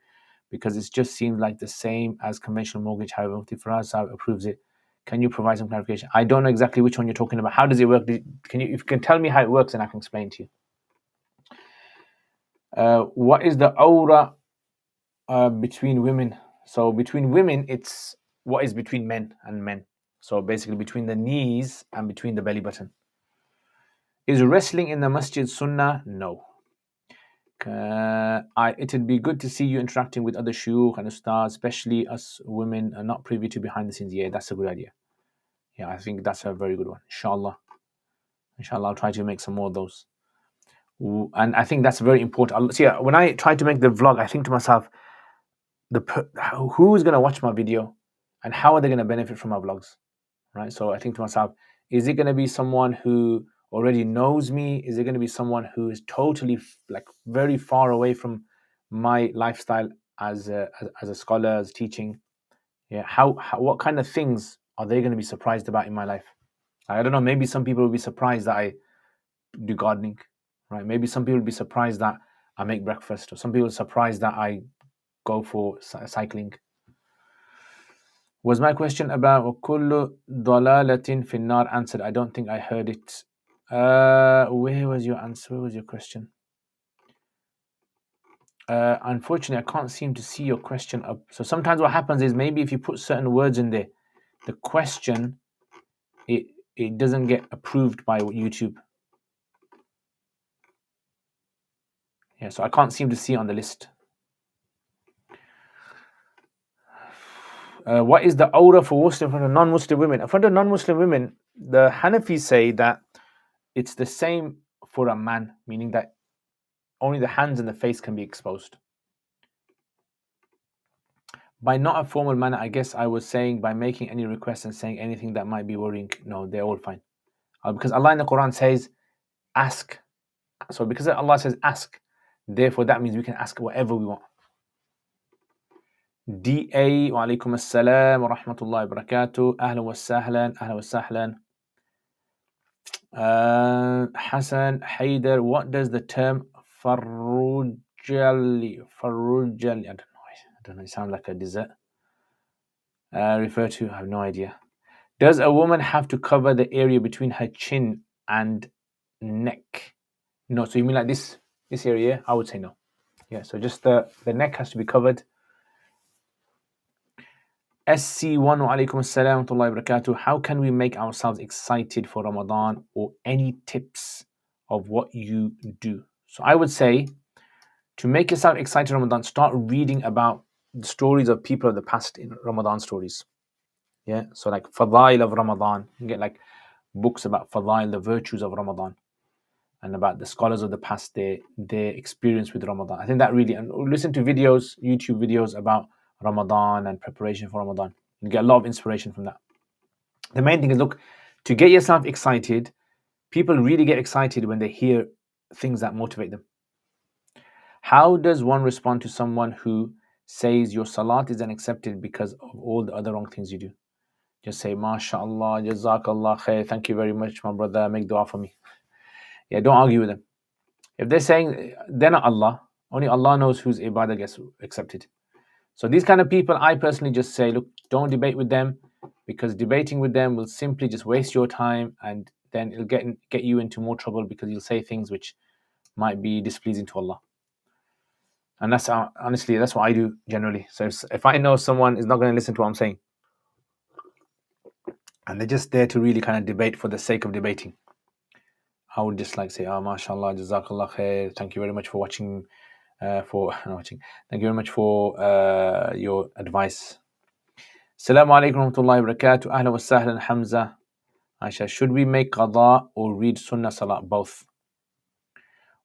Speaker 1: because it just seems like the same as conventional mortgage. However, Mufti Faraz Sahib approves it. Can you provide some clarification? I don't know exactly which one you're talking about. How does it work? If you can tell me how it works, then I can explain to you. What is the aura between women? So between women, it's what is between men and men. So basically between the knees and between the belly button. Is wrestling in the masjid sunnah? No. It'd be good to see you interacting with other shuyukh and ustads, especially us women are not privy to behind the scenes. Yeah, that's a good idea. Yeah, I think that's a very good one. Inshallah, I'll try to make some more of those. And I think that's very important. See, when I try to make the vlog, I think to myself, who's going to watch my video and how are they going to benefit from my vlogs, right? So I think to myself, is it going to be someone who already knows me? Is it going to be someone who is totally like very far away from my lifestyle as a scholar, as teaching? Yeah, what kind of things are they going to be surprised about in my life? I don't know, maybe some people will be surprised that I do gardening, right? Maybe some people will be surprised that I make breakfast, or some people are surprised that I go for cycling. Was my question about kullu dalalatin finnar answered? I don't think I heard it. Where was your answer? Where was your question? Unfortunately, I can't seem to see your question up. So sometimes what happens is maybe if you put certain words in there, the question, it doesn't get approved by YouTube. Yeah, so I can't seem to see it on the list. What is the aura for Muslim in front of non-Muslim women? In front of non-Muslim women, the Hanafis say that it's the same for a man, meaning that only the hands and the face can be exposed. By not a formal manner, I guess I was saying by making any requests and saying anything that might be worrying. No, they're all fine. Because Allah in the Quran says, ask. So because Allah says ask, therefore that means we can ask whatever we want. DA, wa alaikum assalam wa rahmatullahi wa barakatuh. Ahlan wa sahlan, ahlan wa sahlan. Hassan Haider, what does the term farujali, I don't know, it sounds like a dessert. Refer to, I have no idea. Does a woman have to cover the area between her chin and neck? No, so you mean like this area? I would say no. Yeah, so just the neck has to be covered. SC1 wa alaikum assalam wa rahmatullahi wa barakatuh. How can we make ourselves excited for Ramadan, or any tips of what you do? So I would say, to make yourself excited for Ramadan, start reading about the stories of people of the past in Ramadan stories. Yeah, so like Fadail of Ramadan. You get like books about Fadail, the virtues of Ramadan, and about the scholars of the past, their experience with Ramadan. I think that really, and listen to videos, YouTube videos about Ramadan and preparation for Ramadan. You get a lot of inspiration from that. The main thing is, look, to get yourself excited, people really get excited when they hear things that motivate them. How does one respond to someone who says your salat is unaccepted because of all the other wrong things you do? Just say, MashaAllah, Jazakallah khair, thank you very much, my brother, make dua for me. Yeah, don't argue with them. If they're saying they're not Allah, only Allah knows whose ibadah gets accepted. So these kind of people, I personally just say, look, don't debate with them, because debating with them will simply just waste your time, and then it'll get you into more trouble, because you'll say things which might be displeasing to Allah. And that's honestly, that's what I do generally. So if I know someone is not going to listen to what I'm saying, and they're just there to really kind of debate for the sake of debating, I would just like say, MashaAllah, Jazakallah khair, thank you very much for watching. Thank you very much for your advice. Assalamu alaikum wa rahmatullahi wa barakatuh. Ahlan wa sahlan, Hamza. Aisha, should we make qada or read sunnah salat? Both.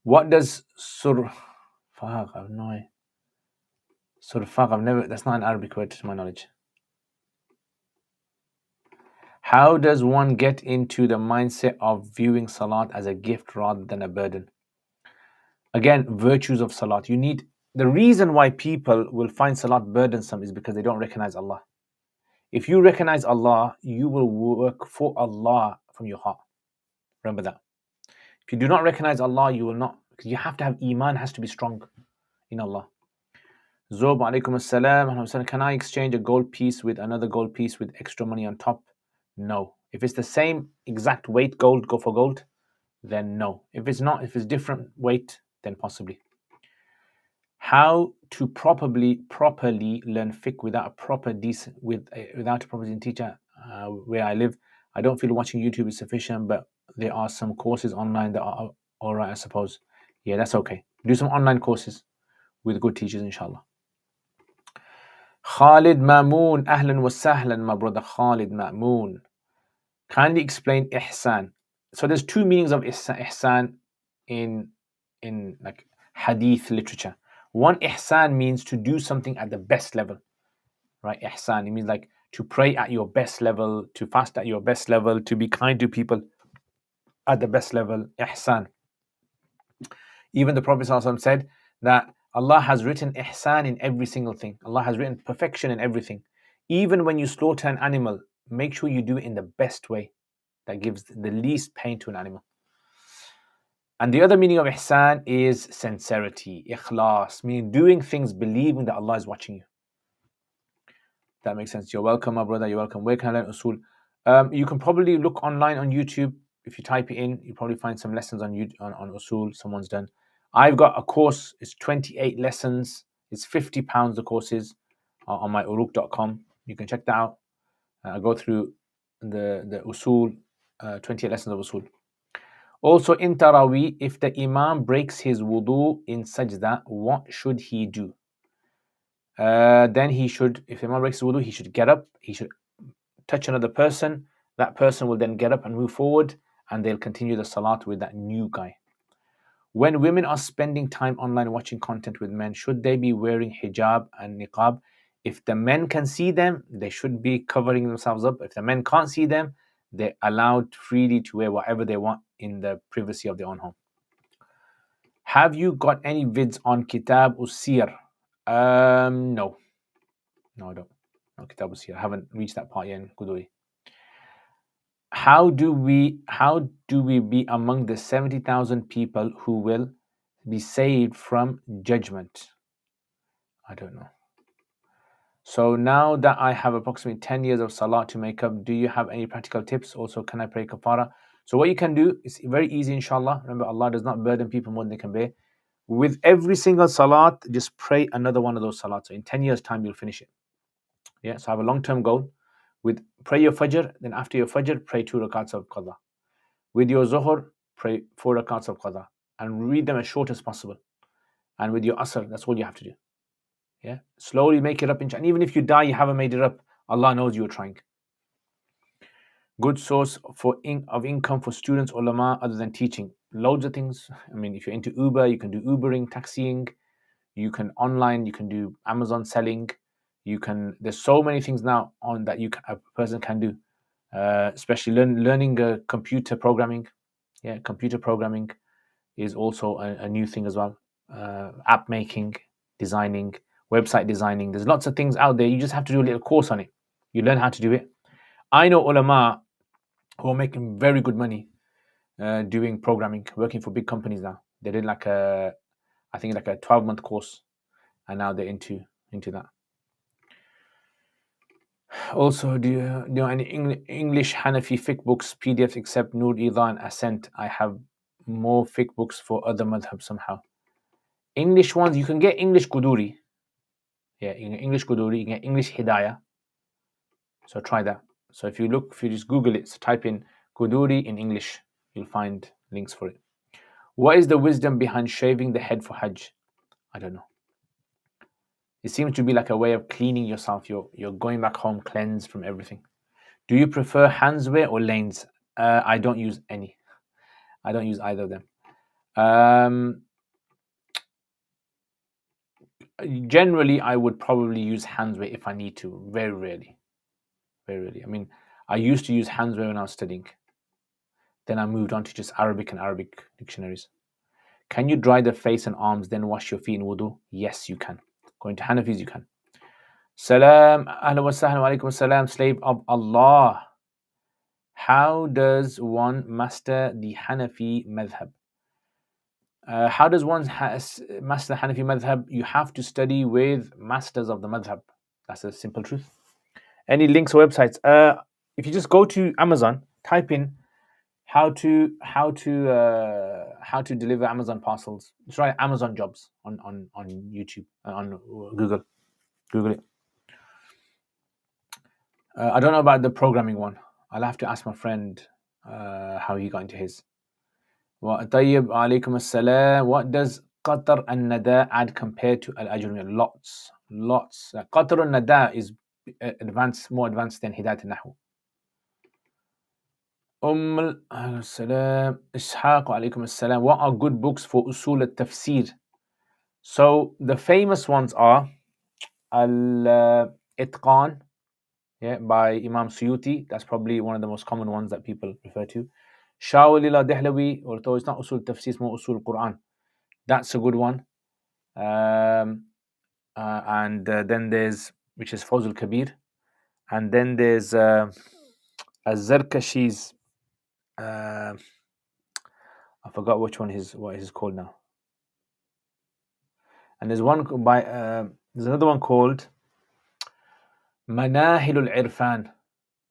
Speaker 1: What does surfaq? I have no idea. Surfaq, that's not an Arabic word to my knowledge. How does one get into the mindset of viewing salat as a gift rather than a burden? Again, virtues of salat. The reason why people will find salat burdensome is because they don't recognize Allah. If you recognize Allah, you will work for Allah from your heart. Remember that. If you do not recognize Allah, you will not, because you have to have iman, has to be strong in Allah. Zob, alaikum assalam. Can I exchange a gold piece with another gold piece with extra money on top? No. If it's the same exact weight gold, go for gold. Then no. If it's not, if it's different weight, then possibly. How to properly learn fiqh without a proper decent teacher where I live. I don't feel watching YouTube is sufficient, but there are some courses online that are all right, I suppose. Yeah, that's okay. Do some online courses with good teachers, inshallah. Khalid Mamoon, ahlan wa sahlan, my brother Khalid Mamoon. Kindly explain ihsan. So there's two meanings of ihsan in like hadith literature. One, ihsan means to do something at the best level, right? Ihsan, it means like to pray at your best level, to fast at your best level, to be kind to people at the best level. Ihsan. Even the Prophet ﷺ said that Allah has written ihsan in every single thing. Allah has written perfection in everything. Even when you slaughter an animal, make sure you do it in the best way that gives the least pain to an animal. And the other meaning of ihsan is sincerity, ikhlas, meaning doing things believing that Allah is watching you. That makes sense. You're welcome, my brother. You're welcome. Where can I learn usul? You can probably look online on YouTube. If you type it in, you probably find some lessons on usul someone's done. I've got a course. It's 28 lessons. It's £50 the course is on my uruk.com. You can check that out. I go through the usul, 28 lessons of usul. Also in Taraweeh, if the Imam breaks his wudu in sajda, what should he do? Then he should, if the Imam breaks his wudu, he should get up, he should touch another person. That person will then get up and move forward, and they'll continue the salat with that new guy. When women are spending time online watching content with men, should they be wearing hijab and niqab? If the men can see them, they should be covering themselves up. If the men can't see them, they're allowed freely to wear whatever they want in the privacy of their own home. Have you got any vids on Kitab Usir? No, I don't. No, Kitab Usir. I haven't reached that part yet in Quduri. How do we be among the 70,000 people who will be saved from judgment? I don't know. So now that I have approximately 10 years of salat to make up, do you have any practical tips? Also, can I pray kafara? So what you can do is very easy, inshallah. Remember, Allah does not burden people more than they can bear. With every single salat, just pray another one of those salats. So in 10 years' time, you'll finish it. Yeah, so have a long-term goal. Pray your fajr, then after your fajr, pray 2 rakats of qadha. With your zuhr, pray 4 rakats of qadha. And read them as short as possible. And with your asr, that's all you have to do. Yeah, slowly make it up. And even if you die, you haven't made it up. Allah knows you were trying. Good source of income for students, ulama, other than teaching. Loads of things. I mean, if you're into Uber, you can do Ubering, taxiing. You can online, you can do Amazon selling. There's so many things now on that a person can do. Especially learning computer programming. Yeah, computer programming is also a new thing as well. App making, designing, website designing. There's lots of things out there. You just have to do a little course on it. You learn how to do it. I know ulama who are making very good money doing programming, working for big companies now. They did like a 12-month course, and now they're into that. Also, do you know any English Hanafi fiqh books, PDFs, except Nur Idha and Ascent? I have more fiqh books for other madhab somehow. English ones, you can get English Quduri. Yeah, you can get English Quduri, you can get English Hidayah. So try that. So if you just Google it, so type in Quduri in English, you'll find links for it. What is the wisdom behind shaving the head for Hajj? I don't know. It seems to be like a way of cleaning yourself. You're going back home cleansed from everything. Do you prefer handswear or lanes? I don't use any. I don't use either of them. Generally, I would probably use handswear if I need to. Very rarely. Very rarely. I mean, I used to use handswear when I was studying. Then I moved on to just Arabic and Arabic dictionaries. Can you dry the face and arms, then wash your feet in wudu? Yes, you can. Going to Hanafis, you can. Salam, ahlan wa sahlan wa alaikum salam, slave of Allah. How does one master the Hanafi madhab? How does one master the Hanafi madhab? You have to study with masters of the madhab. That's the simple truth. Any links or websites? If you just go to Amazon, type in how to deliver Amazon parcels. Try Amazon jobs on YouTube, on Google. Google it. I don't know about the programming one. I'll have to ask my friend how he got into his. طيب عليكم السلام. What does قطر الندى add compared to al-ajrumiyya? Lots. قطر الندى is more advanced than Hidayat al-Nahu. السلام إسحاق وعليكم السلام. What are good books for usul al-tafsir? So the famous ones are Al-Itqan, by Imam Suyuti. That's probably one of the most common ones that people refer to. Shawalila Dehlawi, although it's not usul tafsir, it's more usul Quran. That's a good one. And then there's, which is Fawzul Kabir. And then there's Az-Zarkashi's, I forgot which one what is called now. And there's one by there's another one called Manahilul Irfan.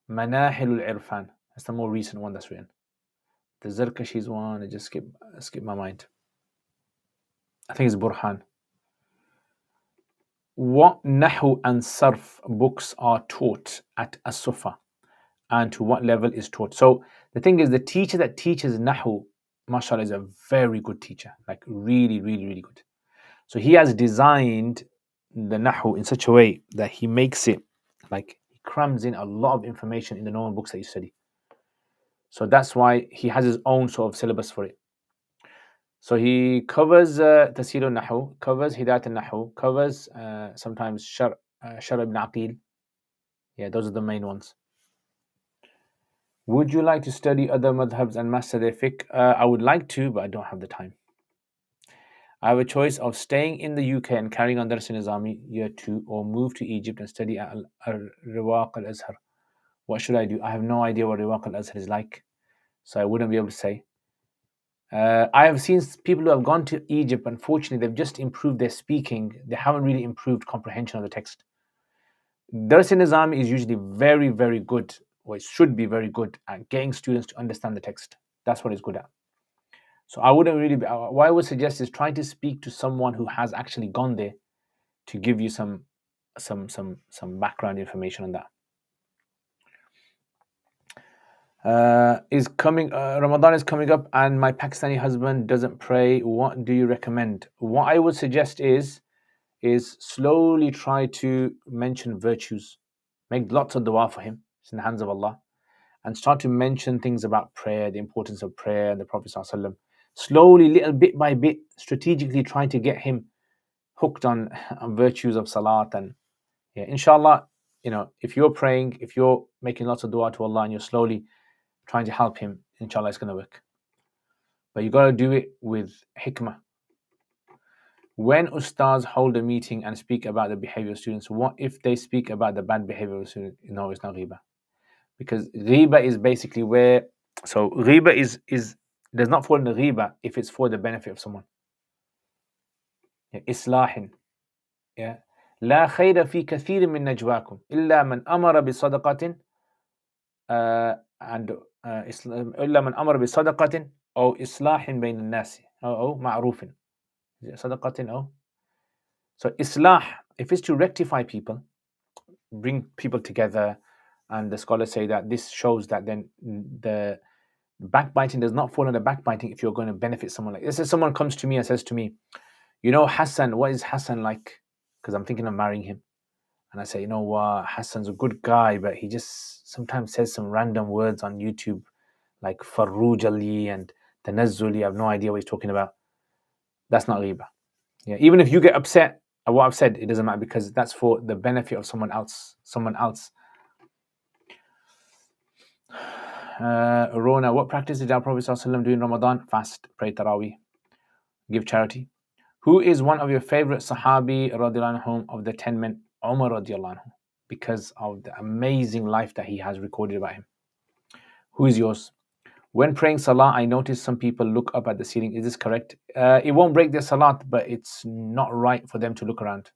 Speaker 1: Manahilul Irfan. That's the more recent one that's written. The Zarkashi's one, I just skip my mind. I think it's Burhan. What Nahu and Sarf books are taught at As-Sufa, and to what level is taught? So the thing is, the teacher that teaches Nahu, mashallah, is a very good teacher, like really, really, really good. So he has designed the Nahu in such a way that he makes it, like, he crams in a lot of information in the normal books that you study. So that's why he has his own sort of syllabus for it. So he covers Tasir al-Nahu, covers Hidayat al-Nahu, covers sometimes Shar ibn Aqil. Yeah, those are the main ones. Would you like to study other madhabs and master their fiqh? I would like to, but I don't have the time. I have a choice of staying in the UK and carrying on Dars Nizami year 2, or move to Egypt and study at Riwaq al-Azhar. What should I do? I have no idea what Riwaq al-Azhar is like, so I wouldn't be able to say. I have seen people who have gone to Egypt, unfortunately, they've just improved their speaking. They haven't really improved comprehension of the text. Dars Nizami is usually very, very good, or it should be very good at getting students to understand the text. That's what it's good at. So I wouldn't really what I would suggest is trying to speak to someone who has actually gone there to give you some background information on that. Ramadan is coming up and my Pakistani husband doesn't pray. What do you recommend? What I would suggest is slowly try to mention virtues. Make lots of dua for him. It's in the hands of Allah. And start to mention things about prayer, the importance of prayer, and the Prophet ﷺ. Slowly, little bit by bit, strategically trying to get him hooked on virtues of salat. And inshallah, if you're praying, if you're making lots of dua to Allah and you're slowly trying to help him, inshallah it's going to work. But you got to do it with hikmah. When ustads hold a meeting and speak about the behavior of students, what if they speak about the bad behavior of students? No, it's not ghiba. Because ghiba is basically ghiba is does not fall in the ghiba if it's for the benefit of someone. Islahin. لا خير في كثير من نجواكم إلا من أمر بصدقة إلا من أمر بصدقة أو إصلاح بين الناس أو معروف. صدقة أو. So islah, if it's to rectify people, bring people together, and the scholars say that this shows that then the backbiting does not fall under backbiting if you're going to benefit someone. Like this, if someone comes to me and says to me, Hassan, what is Hassan like? Because I'm thinking of marrying him. And I say, Hassan's a good guy, but he just sometimes says some random words on YouTube, like Farruj Ali and Tanazzuli. I have no idea what he's talking about. That's not ghiba. Yeah, even if you get upset at what I've said, it doesn't matter, because that's for the benefit of someone else. Rona, what practice did our Prophet ﷺ do in Ramadan? Fast, pray Taraweeh. give charity. Who is one of your favorite Sahabi radiallahu anhu of the 10 men? Umar radiallahu anhu, because of the amazing life that he has recorded about him. Who is yours? When praying Salah, I notice some people look up at the ceiling. Is this correct? It won't break their Salat, but it's not right for them to look around.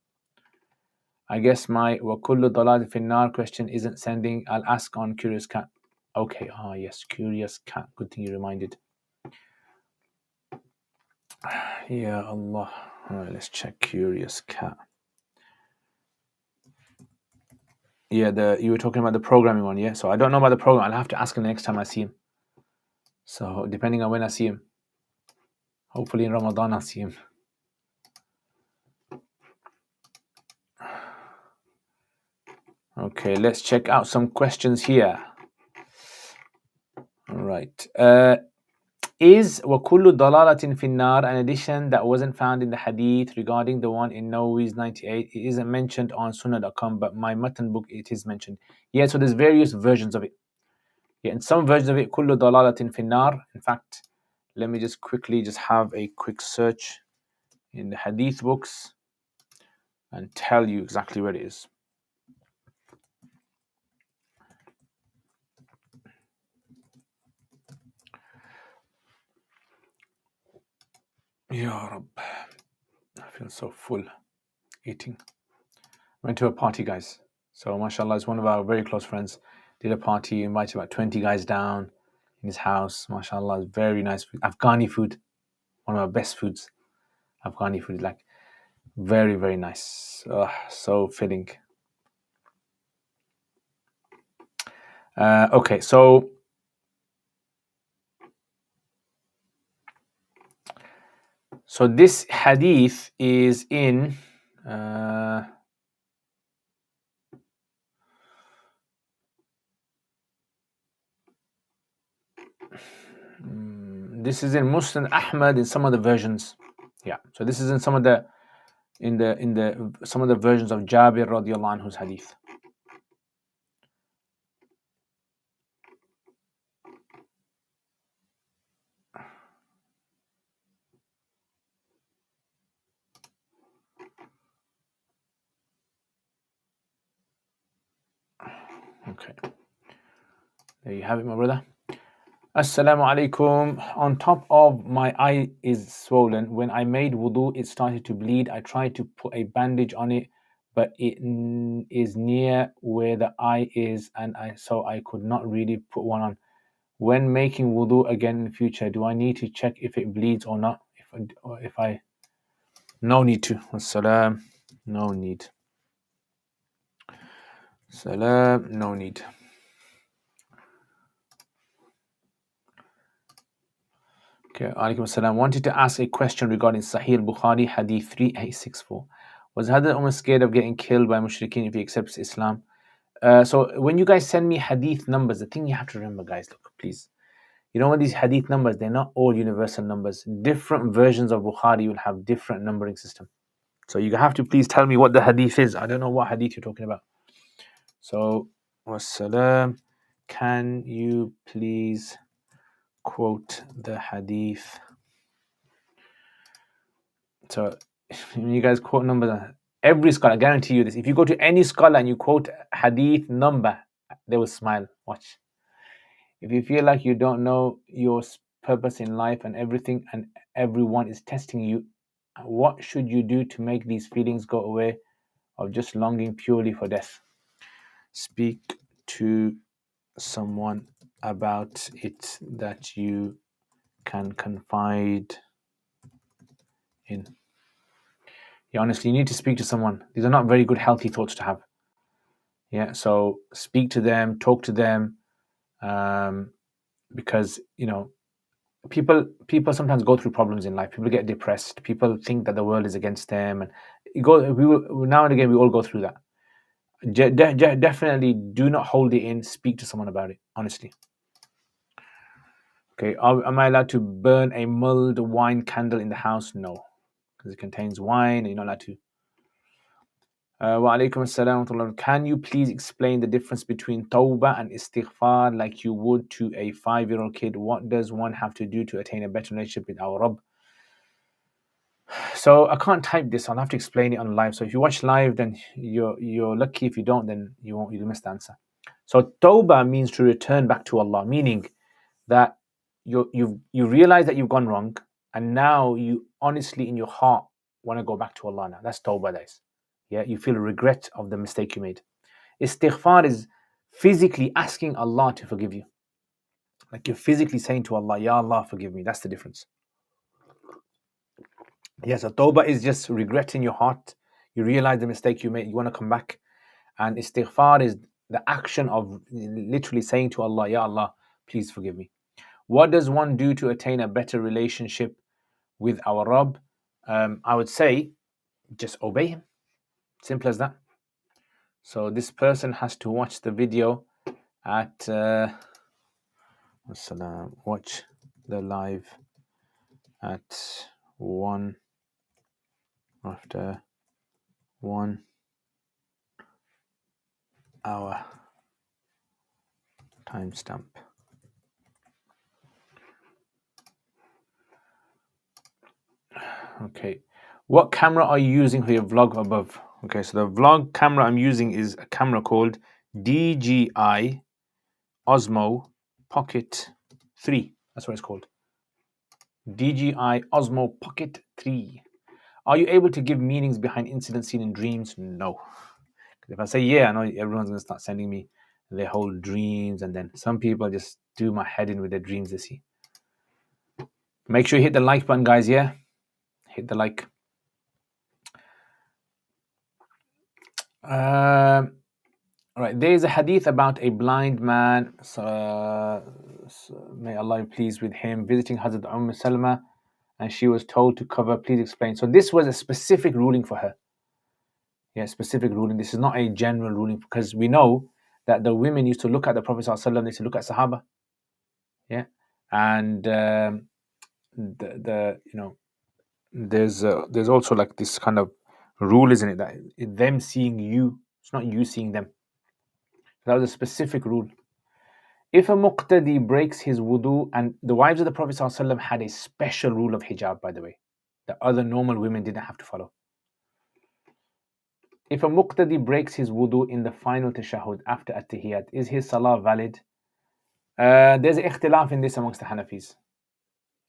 Speaker 1: I guess my وَكُلُّ ضَلَالٍ فِي النَّارِ question isn't sending. I'll ask on Curious Cat. Okay, yes, Curious Cat. Good thing you reminded. Ya Allah. All right, let's check Curious Cat. Yeah, you were talking about the programming one, yeah? So I don't know about the program. I'll have to ask him next time I see him. So depending on when I see him. Hopefully in Ramadan I'll see him. Okay, let's check out some questions here. All right. Is وَكُلُّ ضَلَالَةٍ فِي النَّارِ an addition that wasn't found in the hadith regarding the one in Nawawi's 98? It isn't mentioned on sunnah.com, but my matan book it is mentioned. Yeah, so there's various versions of it. Yeah, in some versions of it, كُلُّ ضَلَالَةٍ فِي النَّارِ. In fact, let me just quickly have a quick search in the hadith books and tell you exactly where it is. Ya Rabb. I feel so full eating. Went to a party, guys. So, mashallah, it's one of our very close friends. Did a party, invited about 20 guys down in his house. Mashallah, very nice food. Afghani food, one of our best foods. Afghani food, like very, very nice. So filling. Okay, so this hadith is in this is in Muslim Ahmad in some of the versions. Yeah, so this is in some of the some of the versions of Jabir radiallahu anhu's hadith. Okay, there you have it, my brother. Assalamu alaikum. On top of my eye is swollen. When I made wudu, it started to bleed. I tried to put a bandage on it, but it is near where the eye is, and so I could not really put one on. When making wudu again in the future, do I need to check if it bleeds or not? If I no need to. Assalam, no need. Salam, no need. Okay, alaikum assalam. Wanted to ask a question regarding Sahih Bukhari, Hadith 3864. Was Hadith Umar scared of getting killed by mushrikeen if he accepts Islam? So when you guys send me hadith numbers, the thing you have to remember, guys, look, please. You know what these hadith numbers, they're not all universal numbers. Different versions of Bukhari will have different numbering system. So you have to please tell me what the hadith is. I don't know what hadith you're talking about. So, wassalam, can you please quote the hadith? So you guys quote numbers. Every scholar, I guarantee you this. If you go to any scholar and you quote hadith number, they will smile. Watch. If you feel like you don't know your purpose in life and everything and everyone is testing you, what should you do to make these feelings go away of just longing purely for death? Speak to someone about it that you can confide in. Yeah, honestly, you need to speak to someone. These are not very good, healthy thoughts to have. Yeah, so speak to them, talk to them, because people sometimes go through problems in life. People get depressed. People think that the world is against them, and now and again we all go through that. Definitely do not hold it in. Speak to someone about it, honestly. Okay, am I allowed to burn a mulled wine candle in the house? No, because it contains wine and you're not allowed to. Wa alaikum assalam. Can you please explain the difference between tawbah and istighfar like you would to a 5-year-old kid? What does one have to do to attain a better relationship with our Rabb? So I can't type this. I'll have to explain it on live. So if you watch live, then you're lucky. If you don't, then you'll miss the answer. So tawbah means to return back to Allah, meaning that you realize that you've gone wrong, and now you honestly in your heart want to go back to Allah now. That's tawbah, that is. Yeah, you feel regret of the mistake you made. Istighfar is physically asking Allah to forgive you. Like you're physically saying to Allah, Ya Allah, forgive me. That's the difference. Yes, so tawbah is just regret in your heart. You realize the mistake you made, you want to come back. And istighfar is the action of literally saying to Allah, Ya Allah, please forgive me. What does one do to attain a better relationship with our Rabb? I would say just obey him. Simple as that. So this person has to watch the video at watch the live at 1 after 1 hour timestamp. Okay, what camera are you using for your vlog above? Okay, so the vlog camera I'm using is a camera called DJI Osmo Pocket 3. That's what it's called. DJI Osmo Pocket 3. Are you able to give meanings behind incidents seen in dreams? No. If I say yeah, I know everyone's going to start sending me their whole dreams, and then some people just do my head in with their dreams they see. Make sure you hit the like button, guys, yeah? Hit the like. Right, there is a hadith about a blind man, may Allah be pleased with him, visiting Hazrat Salma, and she was told to cover. Please explain. So this was a specific ruling for her. Yeah, specific ruling. This is not a general ruling, because we know that the women used to look at the Prophet ﷺ, they used to look at Sahaba. Yeah, and there's also like this kind of rule, isn't it, that them seeing you, it's not you seeing them. That was a specific rule. If a muqtadi breaks his wudu, and the wives of the Prophet ﷺ had a special rule of hijab, by the way, that other normal women didn't have to follow. If a muqtadi breaks his wudu in the final tashahhud after at-tahiyyat, is his salah valid? There's ikhtilaf in this amongst the Hanafis.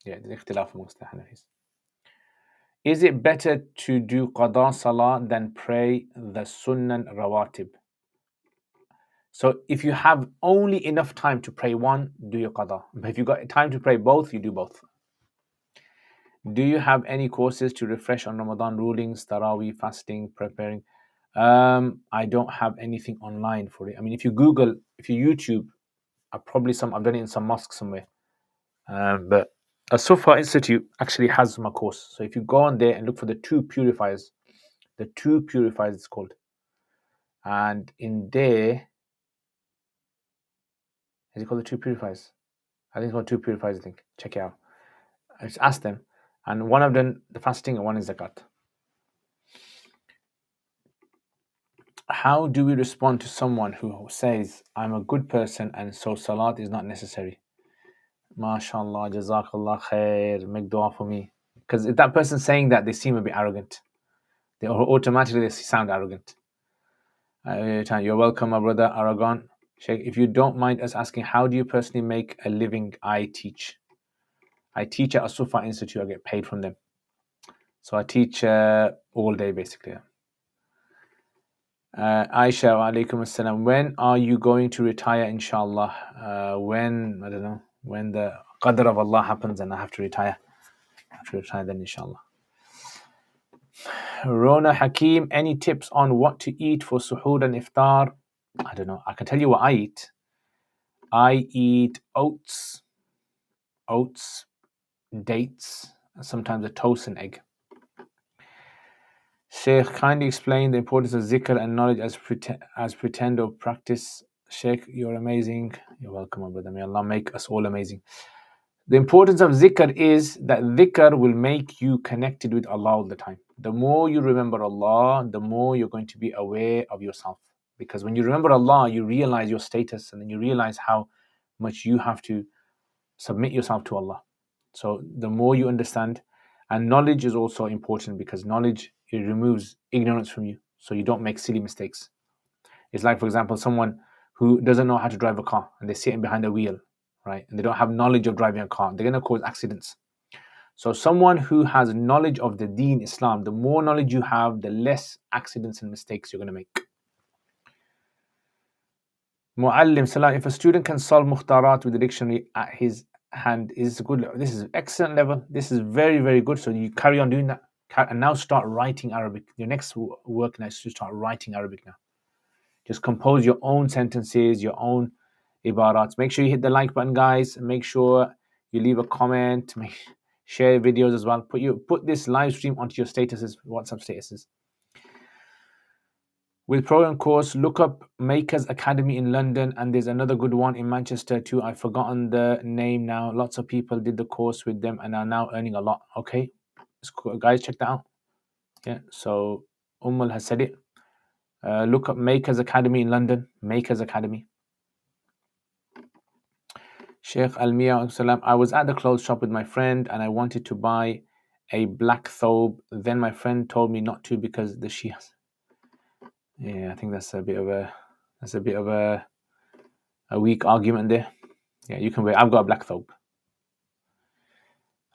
Speaker 1: Yeah, there's ikhtilaf amongst the Hanafis. Is it better to do qada salah than pray the sunnan rawatib? So if you have only enough time to pray one, do your qada. But if you've got time to pray both, you do both. Do you have any courses to refresh on Ramadan rulings, Taraweeh, fasting, preparing? I don't have anything online for it. I mean, if you Google, if you YouTube, I've done it in some mosque somewhere. But a Sufa Institute actually has my course. So if you go on there and look for the two purifiers it's called. And in there, is it called the two purifiers? I think it's called two purifiers, I think. Check it out. I just asked them. And one of them, the fasting, and one is zakat. How do we respond to someone who says, I'm a good person and so salat is not necessary? MashaAllah, Jazakallah khair, make dua for me. Because if that person saying that, they seem a bit arrogant. They automatically sound arrogant. You're welcome, my brother Aragon. Sheikh, if you don't mind us asking, how do you personally make a living? I teach at a Sufa Institute. I get paid from them. So I teach all day, basically. Aisha, wa alaikum assalam. When are you going to retire, inshallah? When, I don't know, when the qadr of Allah happens and I have to retire. I have to retire then, inshallah. Rona Hakim, any tips on what to eat for suhoor and iftar? I don't know. I can tell you what I eat. I eat oats, dates, sometimes a toast and egg. Sheikh, kindly explain the importance of zikr and knowledge as pretend or practice. Sheikh, you're amazing. You're welcome, my brother. May Allah make us all amazing. The importance of zikr is that zikr will make you connected with Allah all the time. The more you remember Allah, the more you're going to be aware of yourself. Because when you remember Allah, you realize your status, and then you realize how much you have to submit yourself to Allah. So the more you understand, And knowledge is also important because knowledge, it removes ignorance from you, so you don't make silly mistakes. It's like, for example, someone who doesn't know how to drive a car and they're sitting behind a wheel, right? And they don't have knowledge of driving a car. They're going to cause accidents. So someone who has knowledge of the deen, Islam, the more knowledge you have, the less accidents and mistakes you're going to make. Mu'allim Salah, if a student can solve mukhtarat with the dictionary at his hand, is good. This is excellent level. This is very, very good. So you carry on doing that. And now start writing Arabic. Your next work now is to start writing Arabic now. Just compose your own sentences, your own ibarats. Make sure you hit the like button, guys. Make sure you leave a comment. Share videos as well. Put this live stream onto your statuses, WhatsApp statuses. With program course, look up Makers Academy in London, and there's another good one in Manchester too. I've forgotten the name now. Lots of people did the course with them and are now earning a lot. Okay, cool. Guys, check that out. Yeah, so Ummul has said it. Look up Makers Academy in London. Makers Academy. Sheikh Almiya Salam. I was at the clothes shop with my friend and I wanted to buy a black thobe. Then my friend told me not to because the Shias. Yeah, I think that's a bit of a weak argument there. Yeah, you can wear. I've got a black thobe.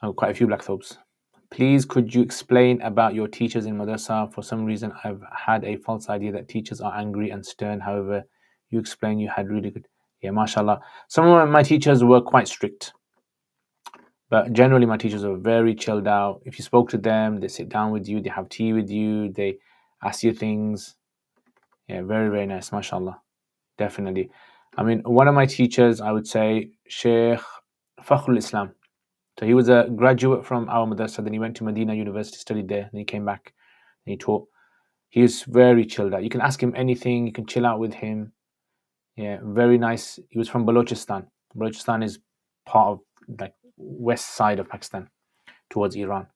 Speaker 1: I've got quite a few black thobes. Please, could you explain about your teachers in madrasa? For some reason, I've had a false idea that teachers are angry and stern. However, you explain you had really good. Yeah, mashallah. Some of my teachers were quite strict, but generally my teachers were very chilled out. If you spoke to them, they sit down with you, they have tea with you, they ask you things. Yeah, very, very nice, mashallah. Definitely. I mean, one of my teachers, I would say, Sheikh Fakhrul Islam. So he was a graduate from our madrasa, then he went to Medina University, studied there, then he came back and he taught. He was very chilled out. You can ask him anything, you can chill out with him. Yeah, very nice. He was from Balochistan. Balochistan is part of like west side of Pakistan towards Iran.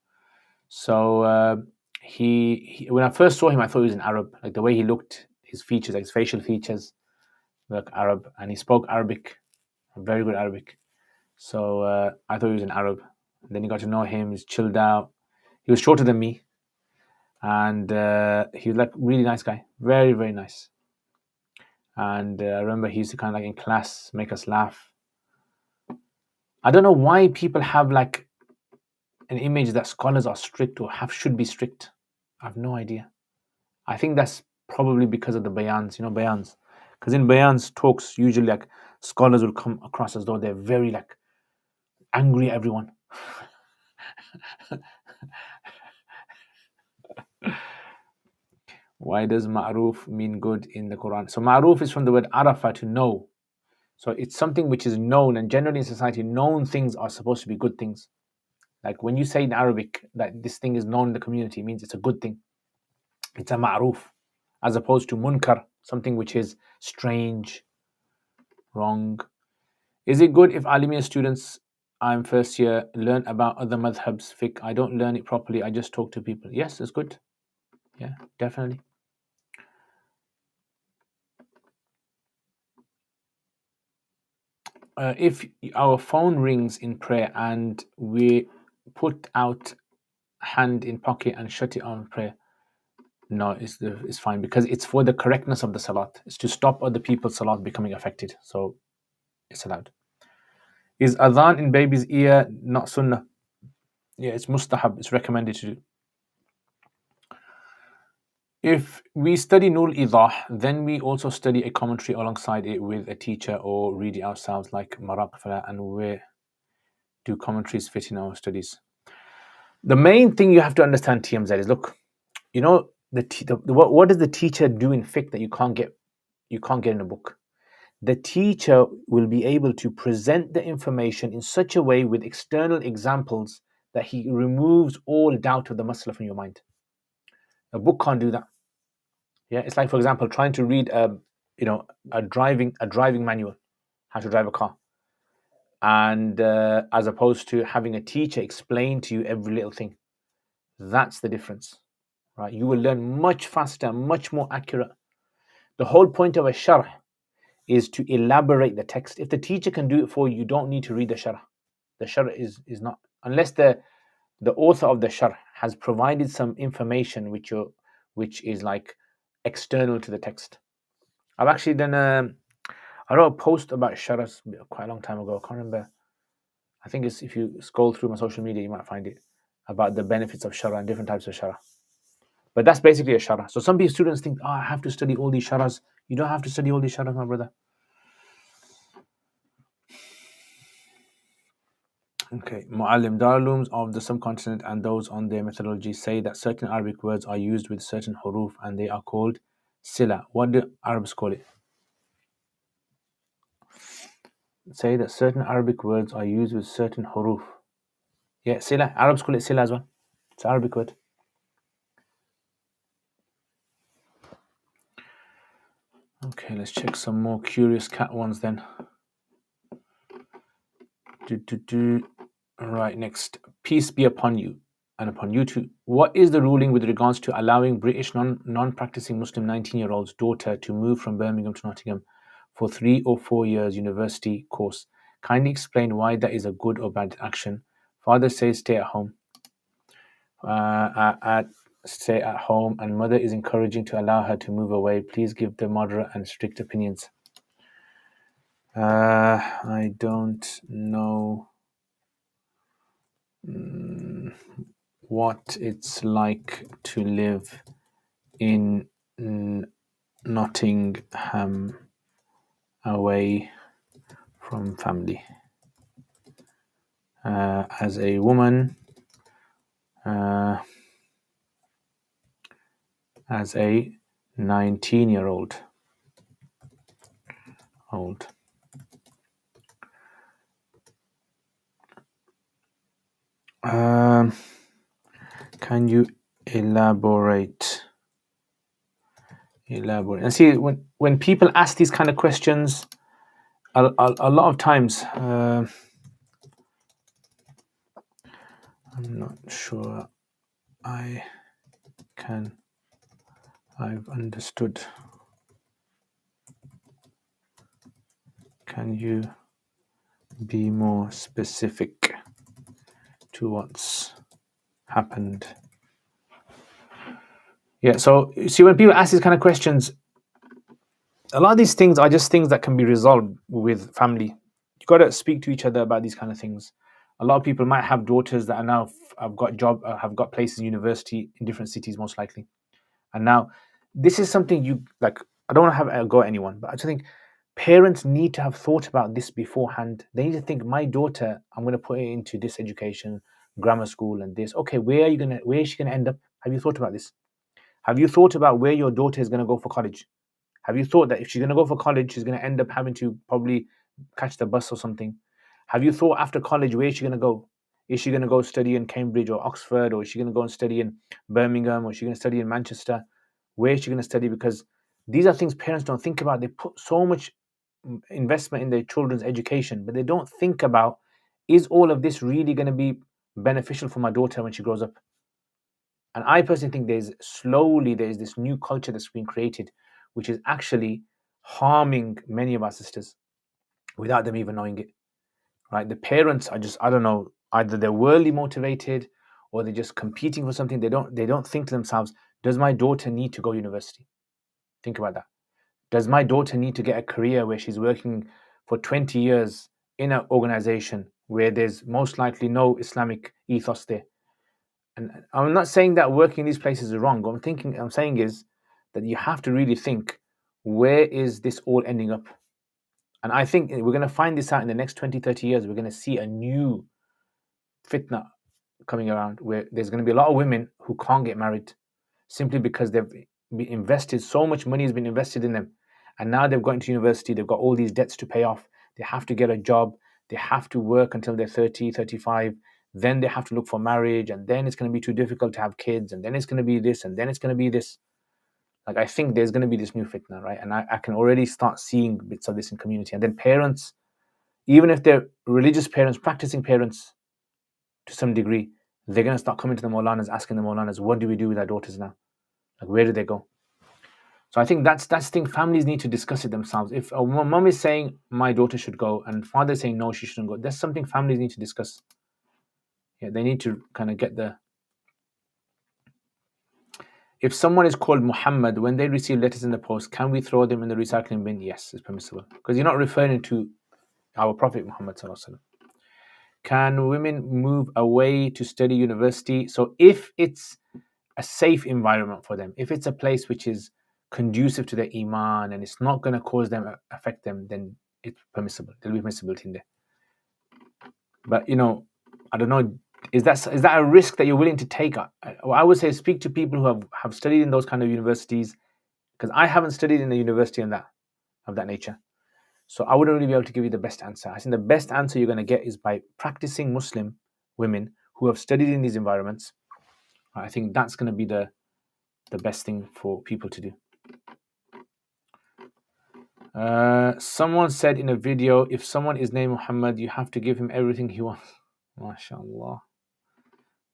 Speaker 1: So he when I first saw him, I thought he was an Arab. Like the way he looked, his features, like his facial features, look Arab, and he spoke Arabic, very good Arabic. So I thought he was an Arab. And then you got to know him. He's chilled out. He was shorter than me, and he was like really nice guy, very, very nice. And I remember he used to kind of like in class make us laugh. I don't know why people have like an image that scholars are strict or should be strict. I have no idea. I think that's probably because of the bayans, bayans. Because in bayans talks, usually like scholars will come across as though they're very like angry at everyone. Why does ma'ruf mean good in the Quran? So ma'ruf is from the word arafa, to know. So it's something which is known, and generally in society, known things are supposed to be good things. Like when you say in Arabic that this thing is known in the community, it means it's a good thing. It's a ma'ruf, as opposed to munkar, something which is strange, wrong. Is it good if Alimia students, I'm first year, learn about other madhabs, fiqh? I don't learn it properly, I just talk to people. Yes, it's good. Yeah, definitely. If our phone rings in prayer and we put out hand in pocket and shut it on prayer, no, it's fine, because it's for the correctness of the salat. It's to stop other people's salat becoming affected. So it's allowed. Is adhan in baby's ear not sunnah? Yeah, it's mustahab. It's recommended to do. If we study Nur Idah, then we also study a commentary alongside it with a teacher or read it ourselves like Maraq Fala, and where do commentaries fit in our studies? The main thing you have to understand, TMZ, is look, what does the teacher do in fiqh that you can't get in a book? The teacher will be able to present the information in such a way with external examples that he removes all doubt of the masala from your mind. A book can't do that. Yeah, it's like, for example, trying to read a driving manual, how to drive a car, and as opposed to having a teacher explain to you every little thing. That's the difference, right? You will learn much faster, much more accurate. The whole point of a sharh is to elaborate the text. If the teacher can do it for you, you don't need to read the sharh. The sharh is not, unless the the author of the Sharh has provided some information which is like external to the text. I've actually done I wrote a post about Sharhs quite a long time ago. I can't remember. I think it's, if you scroll through my social media, you might find it, about the benefits of Sharh and different types of Sharh. But that's basically a Sharh. So some students think, oh, I have to study all these Sharhs. You don't have to study all these Sharhs, my brother. Okay, Mu'allim, Darulooms of the subcontinent and those on their methodology say that certain Arabic words are used with certain huruf and they are called sila. What do Arabs call it? Say that certain Arabic words are used with certain huruf. Yeah, sila. Arabs call it sila as well. It's an Arabic word. Okay, let's check some more curious cat ones then. Right, next. Peace be upon you and upon you too. What is the ruling with regards to allowing British non-practicing Muslim 19-year-old's daughter to move from Birmingham to Nottingham for 3 or 4 years university course? Kindly explain why that is a good or bad action. Father says stay at home. Stay at home, and mother is encouraging to allow her to move away. Please give the moderate and strict opinions. I don't know what it's like to live in Nottingham away from family. As a woman, as a 19-year-old. Can you elaborate? And see, when people ask these kind of questions, a lot of times, I'm not sure I've understood. Can you be more specific to what's happened? Yeah, so you see, when people ask these kind of questions, a lot of these things are just things that can be resolved with family. You got to speak to each other about these kind of things. A lot of people might have daughters that are now have got places in university in different cities, most likely. And now, this is something you like. I don't want to have a go at anyone, but I just think parents need to have thought about this beforehand. They need to think, my daughter, I'm going to put it into this education, grammar school, and this. Okay, where is she gonna end up? Have you thought about this? Have you thought about where your daughter is going to go for college? Have you thought that if she's going to go for college, she's going to end up having to probably catch the bus or something? Have you thought after college, where is she going to go? Is she going to go study in Cambridge or Oxford, or is she going to go and study in Birmingham, or is she going to study in Manchester? Where is she going to study? Because these are things parents don't think about. They put so much investment in their children's education, but they don't think about, is all of this really going to be beneficial for my daughter when she grows up? And I personally think there's this new culture that's been created, which is actually harming many of our sisters without them even knowing it. Right? The parents are just, I don't know, either they're worldly motivated or they're just competing for something. They don't think to themselves, does my daughter need to go to university? Think about that. Does my daughter need to get a career where she's working for 20 years in an organization where there's most likely no Islamic ethos there? And I'm not saying that working in these places is wrong. What I'm saying is that you have to really think, where is this all ending up? And I think we're going to find this out in the next 20, 30 years. We're going to see a new fitna coming around where there's going to be a lot of women who can't get married simply because they've been invested, so much money has been invested in them. And now they've got into university, they've got all these debts to pay off. They have to get a job. They have to work until they're 30, 35. Then they have to look for marriage, and then it's going to be too difficult to have kids, and then it's going to be this, and then it's going to be this. Like, I think there's going to be this new fitna, right? And I can already start seeing bits of this in community. And then parents, even if they're religious parents, practicing parents to some degree, they're going to start coming to the Maulanas, asking the Maulanas, what do we do with our daughters now? Like, where do they go? So I think that's the thing. Families need to discuss it themselves. If a mom is saying my daughter should go and father is saying no, she shouldn't go, that's something families need to discuss. Yeah, they need to kind of get the. If someone is called Muhammad, when they receive letters in the post, can we throw them in the recycling bin? Yes, it's permissible, because you're not referring to our Prophet Muhammad sallallahu alaihi wasallam. Can women move away to study university? So if it's a safe environment for them, if it's a place which is conducive to their iman and it's not going to affect them, then it's permissible. There'll be permissibility in there. But I don't know, is that a risk that you're willing to take? I would say speak to people who have studied in those kind of universities, because I haven't studied in a university of that nature. So I wouldn't really be able to give you the best answer. I think the best answer you're going to get is by practicing Muslim women who have studied in these environments. I think that's going to be the best thing for people to do. Someone said in a video, if someone is named Muhammad, you have to give him everything he wants. MashaAllah.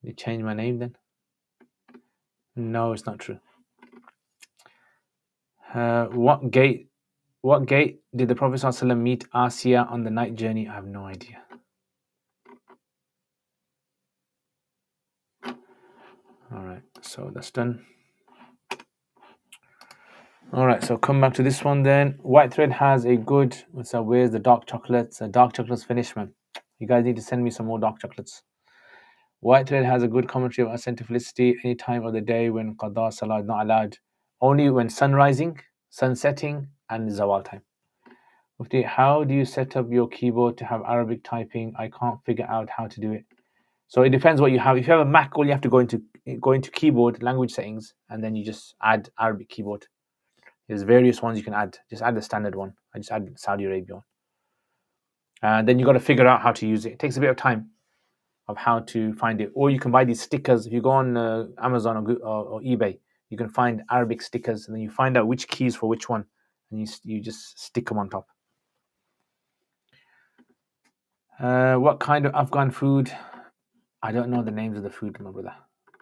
Speaker 1: They change my name then? No, it's not true. What gate did the Prophet ﷺ meet Asiya on the night journey? I have no idea. All right, so that's done. All right, so come back to this one then. White Thread has a good. So where's the dark chocolates? Dark chocolates finished, man. You guys need to send me some more dark chocolates. White Thread has a good commentary of ascent to felicity any time of the day when qada salah is not allowed. Only when sun rising, sun setting, and zawal time. Mufti, how do you set up your keyboard to have Arabic typing? I can't figure out how to do it. So it depends what you have. If you have a Mac, all you have to go into keyboard, language settings, and then you just add Arabic keyboard. There's various ones you can add. Just add the standard one. I just add Saudi Arabia one. And then you got to figure out how to use it. It takes a bit of time of how to find it. Or you can buy these stickers. If you go on Amazon or eBay, you can find Arabic stickers, and then you find out which keys for which one, and you just stick them on top. What kind of Afghan food? I don't know the names of the food, my brother.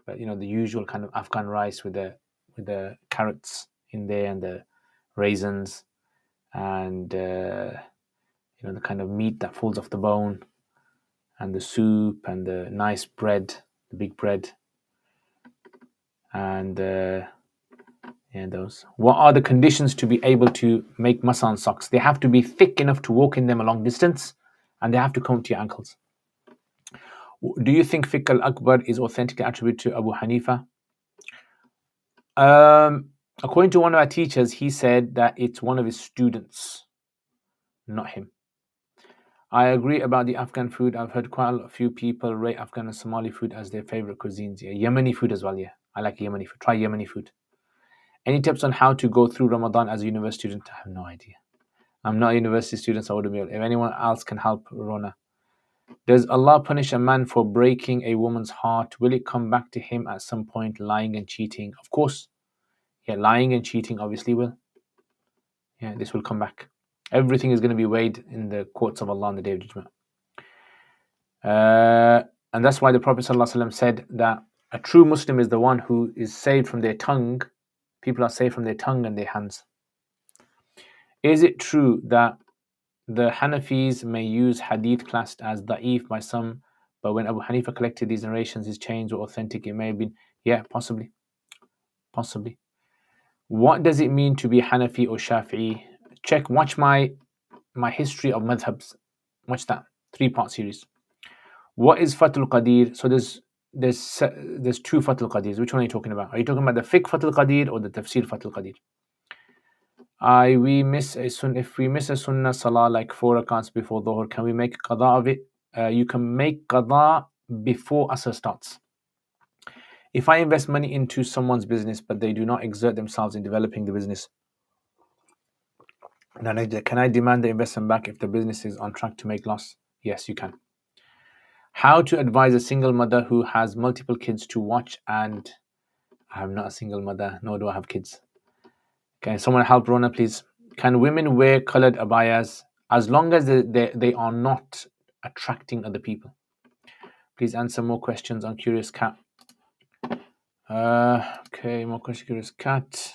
Speaker 1: But the usual kind of Afghan rice with the carrots in there and the raisins, and the kind of meat that falls off the bone, and the soup and the nice bread, the big bread, and those. What are the conditions to be able to make masan socks? They have to be thick enough to walk in them a long distance, and they have to come to your ankles. Do you think fiqh al-akbar is authentically attributed to Abu Hanifa? According to one of our teachers, he said that it's one of his students, not him. I agree about the Afghan food. I've heard quite a few people rate Afghan and Somali food as their favorite cuisines. Yeah, Yemeni food as well. Yeah, I like Yemeni food. Try Yemeni food. Any tips on how to go through Ramadan as a university student? I have no idea. I'm not a university student, so I wouldn't be able. If anyone else can help, Rona. Does Allah punish a man for breaking a woman's heart? Will it come back to him at some point, lying and cheating? Of course. Yeah, lying and cheating obviously will. Yeah, this will come back. Everything is going to be weighed in the courts of Allah on the Day of Judgment. And that's why the Prophet ﷺ said that a true Muslim is the one who is saved from their tongue. People are saved from their tongue and their hands. Is it true that the Hanafis may use hadith classed as da'if by some, but when Abu Hanifa collected these narrations, his chains were authentic? It may have been, yeah, possibly. What does it mean to be Hanafi or Shafi'i? Watch my history of madhabs. Watch that 3-part series. What is Fathul Qadir? So there's two Fathul Qadirs. Which one are you talking about? Are you talking about the fiqh Fathul Qadir or the tafsir Fathul Qadir? If we miss a sunnah salah like 4 rakats before dhuhr, can we make qada of it? You can make qada before asr starts. If I invest money into someone's business but they do not exert themselves in developing the business, can I demand the investment back if the business is on track to make loss? Yes, you can. How to advise a single mother who has multiple kids to watch? And I am not a single mother, nor do I have kids. Can someone help Rona, please? Can women wear colored abayas as long as they are not attracting other people? Please answer more questions on Curious Cat. Okay, more questions. Curious Cat.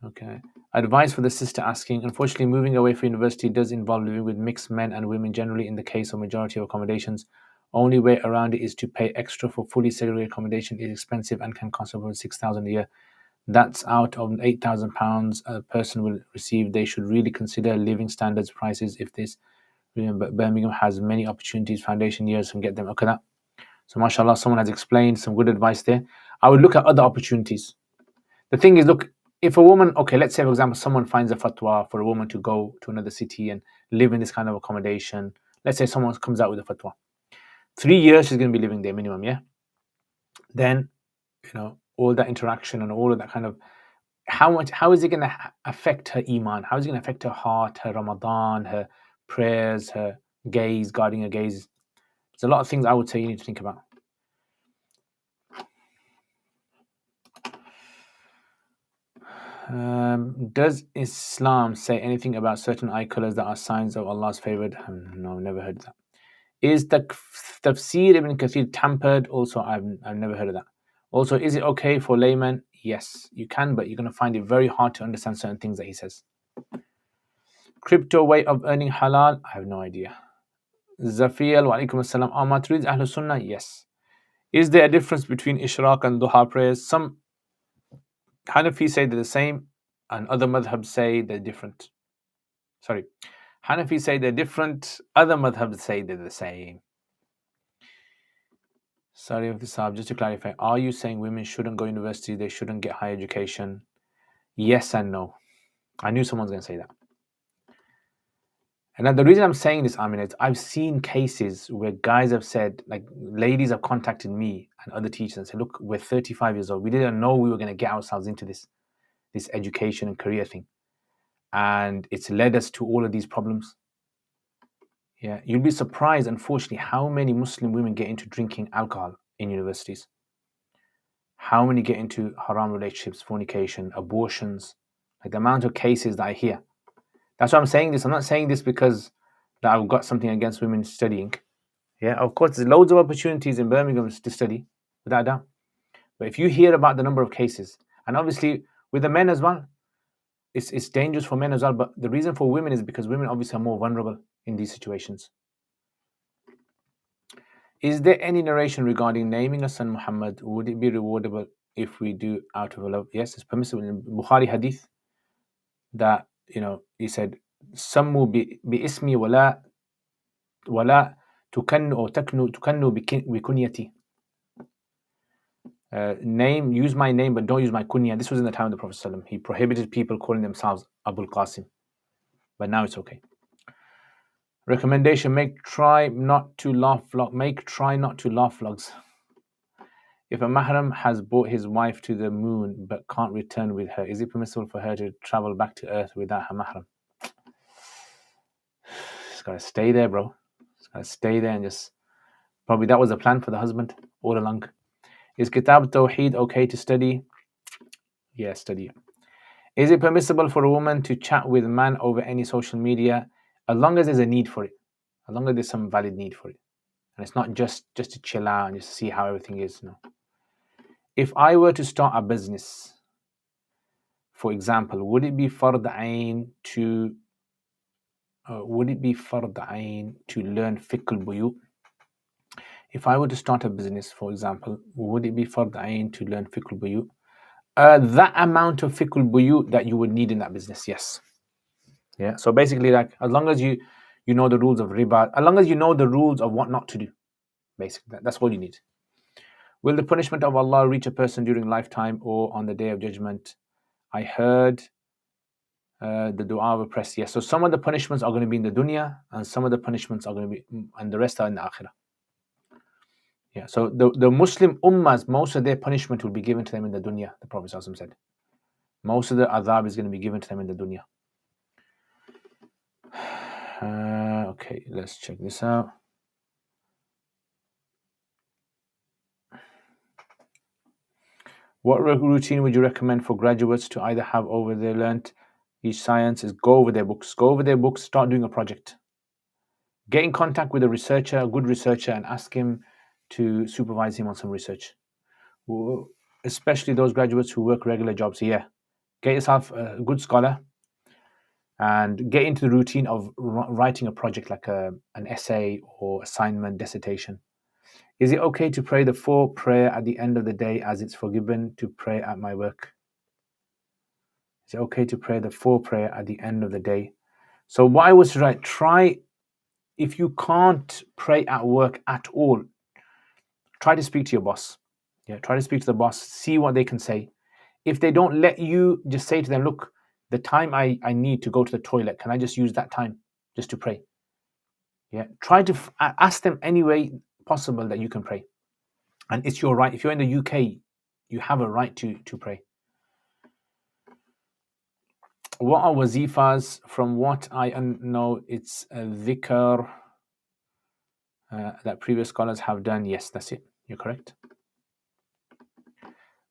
Speaker 1: Okay. Advice for the sister asking, unfortunately, moving away from university does involve living with mixed men and women generally in the case of majority of accommodations. Only way around it is to pay extra for fully segregated accommodation. Is expensive and can cost over 6,000 a year. That's out of £8,000 a person will receive. They should really consider living standards prices. If this Birmingham has many opportunities, foundation years can get them. Okay, that. So mashallah, someone has explained some good advice there. I would look at other opportunities. The thing is, look, if a woman, okay, let's say for example, someone finds a fatwa for a woman to go to another city and live in this kind of accommodation. Let's say someone comes out with a fatwa. 3 years she's going to be living there minimum, yeah? Then, all that interaction and all of that kind of, how is it going to affect her iman? How is it going to affect her heart, her Ramadan, her prayers, her gaze, guarding her gaze? There's a lot of things I would say you need to think about. Does Islam say anything about certain eye colors that are signs of Allah's favored? No, I've never heard of that. Is the Tafsir Ibn Kathir tampered? Also, I've never heard of that. Also, is it okay for laymen? Yes, you can, but you're going to find it very hard to understand certain things that he says. Crypto way of earning halal? I have no idea. Zafiel, wa alaikum assalam. Are Maturids Ahlul Sunnah? Yes. Is there a difference between Ishraq and Duha prayers? Some Hanafi say they're the same, and other madhabs say they're different. Sorry. Hanafi say they're different, other madhabs say they're the same. Sorry of this, just to clarify, are you saying women shouldn't go to university, they shouldn't get higher education? Yes and no. I knew someone's going to say that. And the reason I'm saying this, is I've seen cases where guys have said, like ladies have contacted me and other teachers and said, look, we're 35 years old. We didn't know we were going to get ourselves into this education and career thing. And it's led us to all of these problems. Yeah, you'll be surprised, unfortunately, how many Muslim women get into drinking alcohol in universities. How many get into haram relationships, fornication, abortions, like the amount of cases that I hear. That's why I'm saying this. I'm not saying this because that I've got something against women studying. Yeah, of course, there's loads of opportunities in Birmingham to study, without a doubt. But if you hear about the number of cases, and obviously with the men as well, it's dangerous for men as well. But the reason for women is because women obviously are more vulnerable in these situations. Is there any narration regarding naming a son Muhammad? Would it be rewardable if we do out of love? Yes, it's permissible. In Bukhari hadith that, he said, Sammu bi ismi wala tukannu or tukannu bi kunyati. Use my name, but don't use my kunya. This was in the time of the Prophet ﷺ. He prohibited people calling themselves Abul Qasim. But now it's okay. Recommendation, try not to laugh vlogs. If a mahram has brought his wife to the moon but can't return with her, is it permissible for her to travel back to earth without her mahram? She's got to stay there, bro. She's got to stay there and just... Probably that was the plan for the husband all along. Is Kitab Tawheed okay to study? Yeah, study. Is it permissible for a woman to chat with a man over any social media, as long as there's a need for it? As long as there's some valid need for it. And it's not just to chill out and just see how everything is. No. If I were to start a business, for example, would it be fard ayn to learn fiqh al-buyut? If I were to start a business, for example, would it be fard ayn to learn fiqh al-buyut? That amount of fiqh al-buyut that you would need in that business, yes. Yeah. So basically, like, as long as you know the rules of riba, as long as you know the rules of what not to do, basically, that's all you need. Will the punishment of Allah reach a person during lifetime or on the Day of Judgment? I heard the dua of oppressed. Yes. So some of the punishments are going to be in the dunya, and some of the punishments are going to be, and the rest are in the akhirah. Yeah. So the Muslim ummahs, most of their punishment will be given to them in the dunya. The Prophet ﷺ said, most of the adhab is going to be given to them in the dunya. Okay, let's check this out. What routine would you recommend for graduates to either have over their learnt each science? Is go over their books, start doing a project. Get in contact with a researcher, a good researcher, and ask him to supervise him on some research. Especially those graduates who work regular jobs. Yeah, get yourself a good scholar and get into the routine of writing a project like an essay or assignment, dissertation. Is it okay to pray the 4 prayer at the end of the day as it's forgiven to pray at my work? Is it okay to pray the 4 prayer at the end of the day? So what I was right, try, if you can't pray at work at all, try to speak to your boss. Yeah, try to speak to the boss, see what they can say. If they don't let you, just say to them, look, the time I need to go to the toilet, can I just use that time just to pray? Yeah, try to ask them any way possible that you can pray. And it's your right. If you're in the UK, you have a right to pray. What are wazifas? From what I know, it's a dhikr that previous scholars have done. Yes, that's it. You're correct.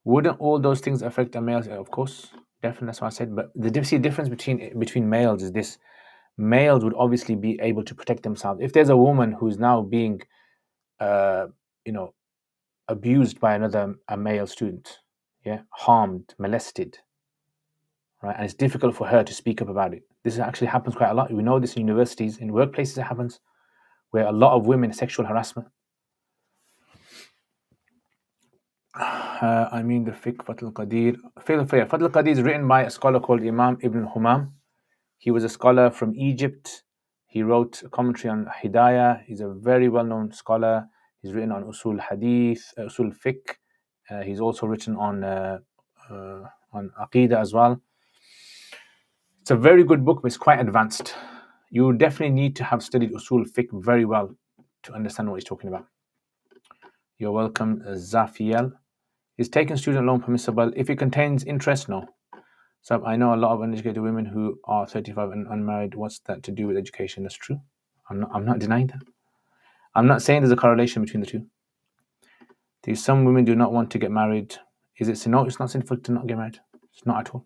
Speaker 1: Wouldn't all those things affect a male? Of course, definitely. That's what I said. But the difference between males is this: males would obviously be able to protect themselves. If there's a woman who's now being, abused by a male student, yeah, harmed, molested, right, and it's difficult for her to speak up about it. This actually happens quite a lot. We know this in universities, in workplaces. It happens where a lot of women sexual harassment. I mean the fiqh Fath al-Qadir. Fath al-Qadir is written by a scholar called Imam Ibn Humam. He was a scholar from Egypt. He wrote a commentary on Hidayah. He's a very well-known scholar. He's written on Usul Hadith, Usul Fiqh. He's also written on Aqidah as well. It's a very good book, but it's quite advanced. You definitely need to have studied Usul Fiqh very well to understand what he's talking about. You're welcome, Zafiel. Is taking student loan permissible if it contains interest? No. So I know a lot of uneducated women who are 35 and unmarried. What's that to do with education? That's true. I'm not denying that. I'm not saying there's a correlation between the two. Some women do not want to get married. Is it no? It's not sinful to not get married. It's not at all.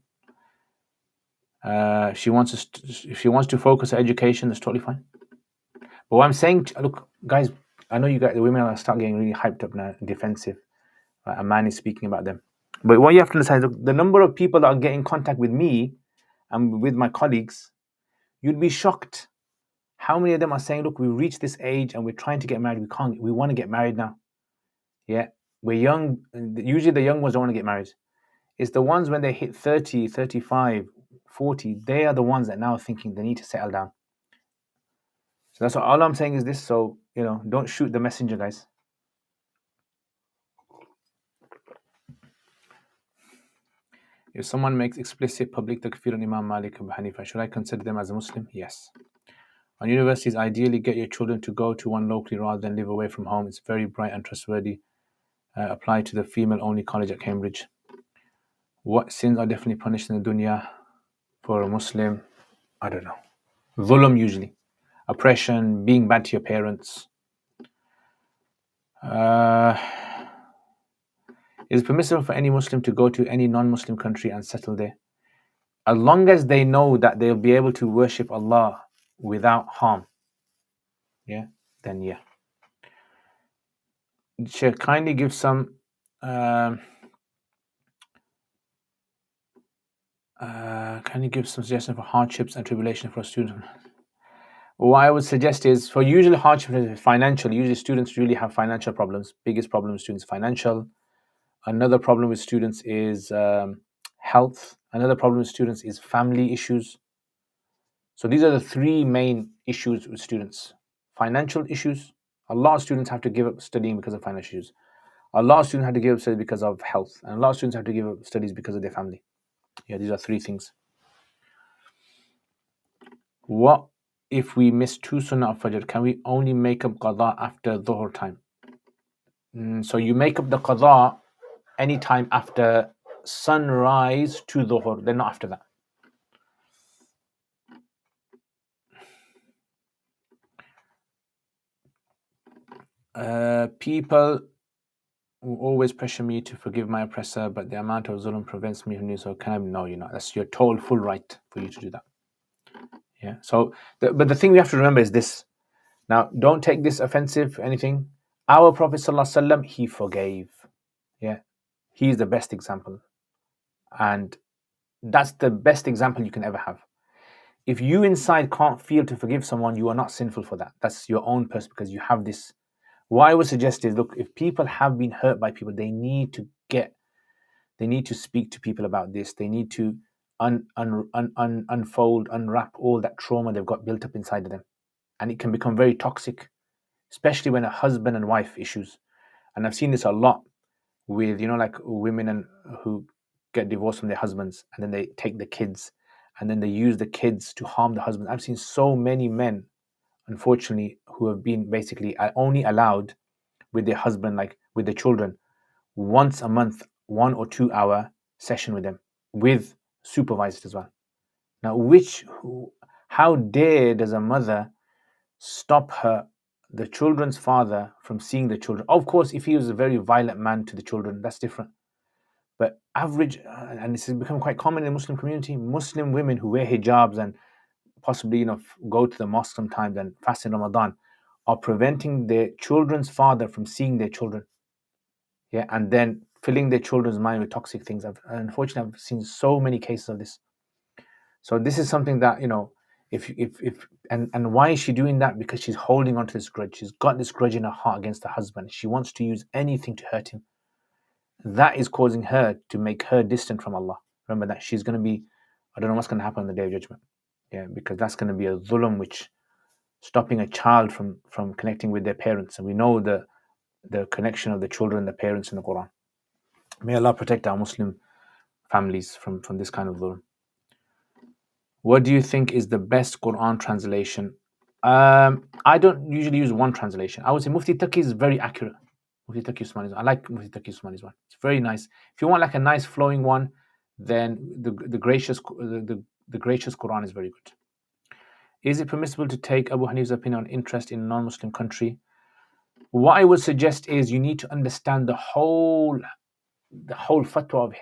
Speaker 1: If she wants to focus on education, that's totally fine. But what I'm saying, look, guys, I know you guys, the women are start getting really hyped up now, defensive. A man is speaking about them. But what you have to understand, the number of people that are getting in contact with me and with my colleagues, you'd be shocked how many of them are saying, look, we've reached this age and we're trying to get married. We want to get married now. Yeah, we're young. Usually the young ones don't want to get married. It's the ones when they hit 30, 35, 40, they are the ones that now are thinking they need to settle down. So that's all I'm saying is this. So, don't shoot the messenger, guys. If someone makes explicit public takfir on Imam Malik Abu Hanifa, should I consider them as a Muslim? Yes. On universities, ideally get your children to go to one locally rather than live away from home. It's very bright and trustworthy. Apply to the female-only college at Cambridge. What sins are definitely punished in the dunya for a Muslim? I don't know. Dhulm usually. Oppression, being bad to your parents. Is it permissible for any Muslim to go to any non-Muslim country and settle there? As long as they know that they'll be able to worship Allah without harm, then yeah. Sheikh, kindly give some suggestion for hardships and tribulation for a student? What I would suggest is, for usually hardship financial, usually students really have financial problems. Biggest problem with students, financial. Another problem with students is health. Another problem with students is family issues. So these are the 3 main issues with students. Financial issues. A lot of students have to give up studying because of financial issues. A lot of students have to give up studies because of health. And a lot of students have to give up studies because of their family. Yeah, these are 3 things. What if we miss 2 sunnah of Fajr? Can we only make up qada after dhuhr time? So you make up the qada anytime after sunrise to dhuhr, then not after that. People who always pressure me to forgive my oppressor, but the amount of zulm prevents me from doing so. Can I? No, you're not. That's your total full right for you to do that. Yeah. So, but the thing we have to remember is this. Now, don't take this offensive, anything. Our Prophet ﷺ, he forgave. Yeah. He is the best example. And that's the best example you can ever have. If you inside can't feel to forgive someone, you are not sinful for that. That's your own person, because you have this What I would suggest is, look, if people have been hurt by people, they need to speak to people about this. They need to unfold, unwrap all that trauma they've got built up inside of them. And it can become very toxic, especially when a husband and wife issues. And I've seen this a lot with, like women who get divorced from their husbands, and then they take the kids, and then they use the kids to harm the husband. I've seen so many men, unfortunately, who have been basically only allowed with their husband, like with their children, once a month, 1 or 2 hour session with them, with supervised as well. Now, how dare does a mother stop the children's father from seeing the children? Of course, if he was a very violent man to the children, that's different. But average, and this has become quite common in the Muslim community, Muslim women who wear hijabs and possibly, go to the mosque sometimes and fast in Ramadan, are preventing their children's father from seeing their children. Yeah, and then filling their children's mind with toxic things. Unfortunately, I've seen so many cases of this. So this is something that, and why is she doing that? Because she's holding on to this grudge. She's got this grudge in her heart against her husband. She wants to use anything to hurt him. That is causing her to make her distant from Allah. Remember that she's going to be, I don't know what's going to happen on the Day of Judgment. Yeah, because that's going to be a dhulm, which stopping a child from connecting with their parents. And we know the connection of the children and the parents in the Quran. May Allah protect our Muslim families from this kind of dhulm. What do you think is the best Quran translation? I don't usually use one translation. I would say Mufti Taqi is very accurate. Mufti Taqi Usmani's one. I like Mufti Taqi Usmani's one. It's very nice. If you want like a nice flowing one, then the gracious Quran is very good. Is it permissible to take Abu Hanif's opinion on interest in a non-Muslim country? What I would suggest is you need to understand the whole fatwa of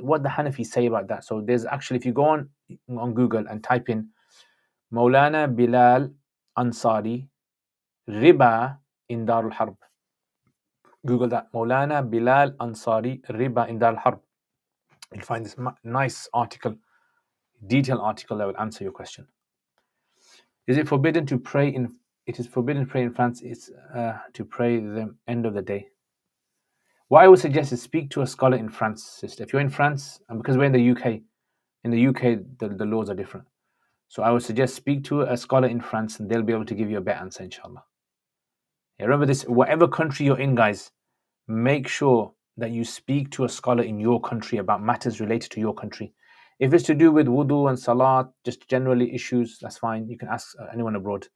Speaker 1: what the Hanafis say about that. So there's actually, if you go on Google and type in Maulana Bilal Ansari riba in Dar al-Harb. Google that, Maulana Bilal Ansari riba in Dar al-Harb. You'll find this nice article, detailed article that will answer your question. Is it forbidden to pray in? It is forbidden to pray in France. It's to pray the end of the day. What I would suggest is speak to a scholar in France, sister. If you're in France, and because we're in the UK, the laws are different. So I would suggest speak to a scholar in France, and they'll be able to give you a better answer, inshallah. Yeah, remember this, whatever country you're in, guys, make sure that you speak to a scholar in your country about matters related to your country. If it's to do with wudu and salat, just generally issues, that's fine. You can ask anyone abroad.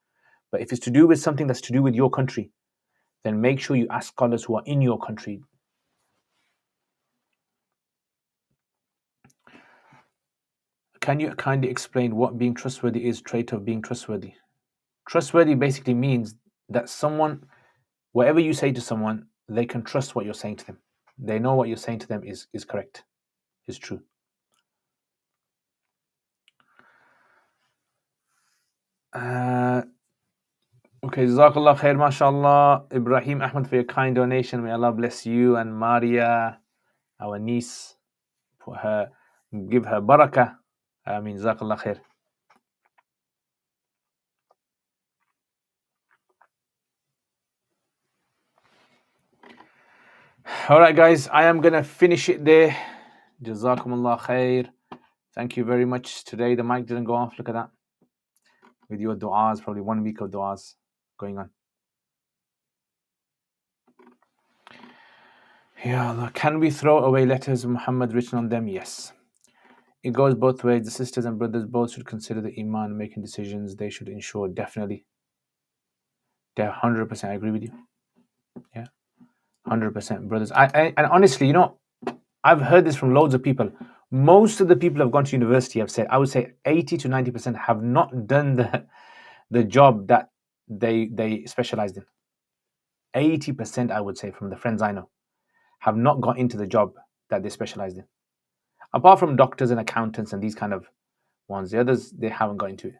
Speaker 1: But if it's to do with something that's to do with your country, then make sure you ask scholars who are in your country. Can you kindly explain what being trustworthy is, trait of being trustworthy? Trustworthy basically means that someone, whatever you say to someone, they can trust what you're saying to them. They know what you're saying to them is correct, is true. Okay, Jazakallah khair, mashallah. Ibrahim Ahmed, for your kind donation. May Allah bless you and Maria, our niece, for her, give her barakah. Ameen, Jazakallah khair. All right, guys, I am going to finish it there. Jazakumullah khair. Thank you very much. Today the mic didn't go off. Look at that. With your du'as, probably 1 week of du'as going on. Ya Allah, can we throw away letters of Muhammad written on them? Yes. It goes both ways. The sisters and brothers both should consider the iman making decisions. They should ensure, definitely. They're 100%. I agree with you. Yeah, 100%, brothers. And honestly, I've heard this from loads of people. Most of the people who have gone to university have said, I would say 80 to 90% have not done the job that they specialized in. 80%, I would say, from the friends I know, have not got into the job that they specialized in. Apart from doctors and accountants and these kind of ones, the others, they haven't got into it.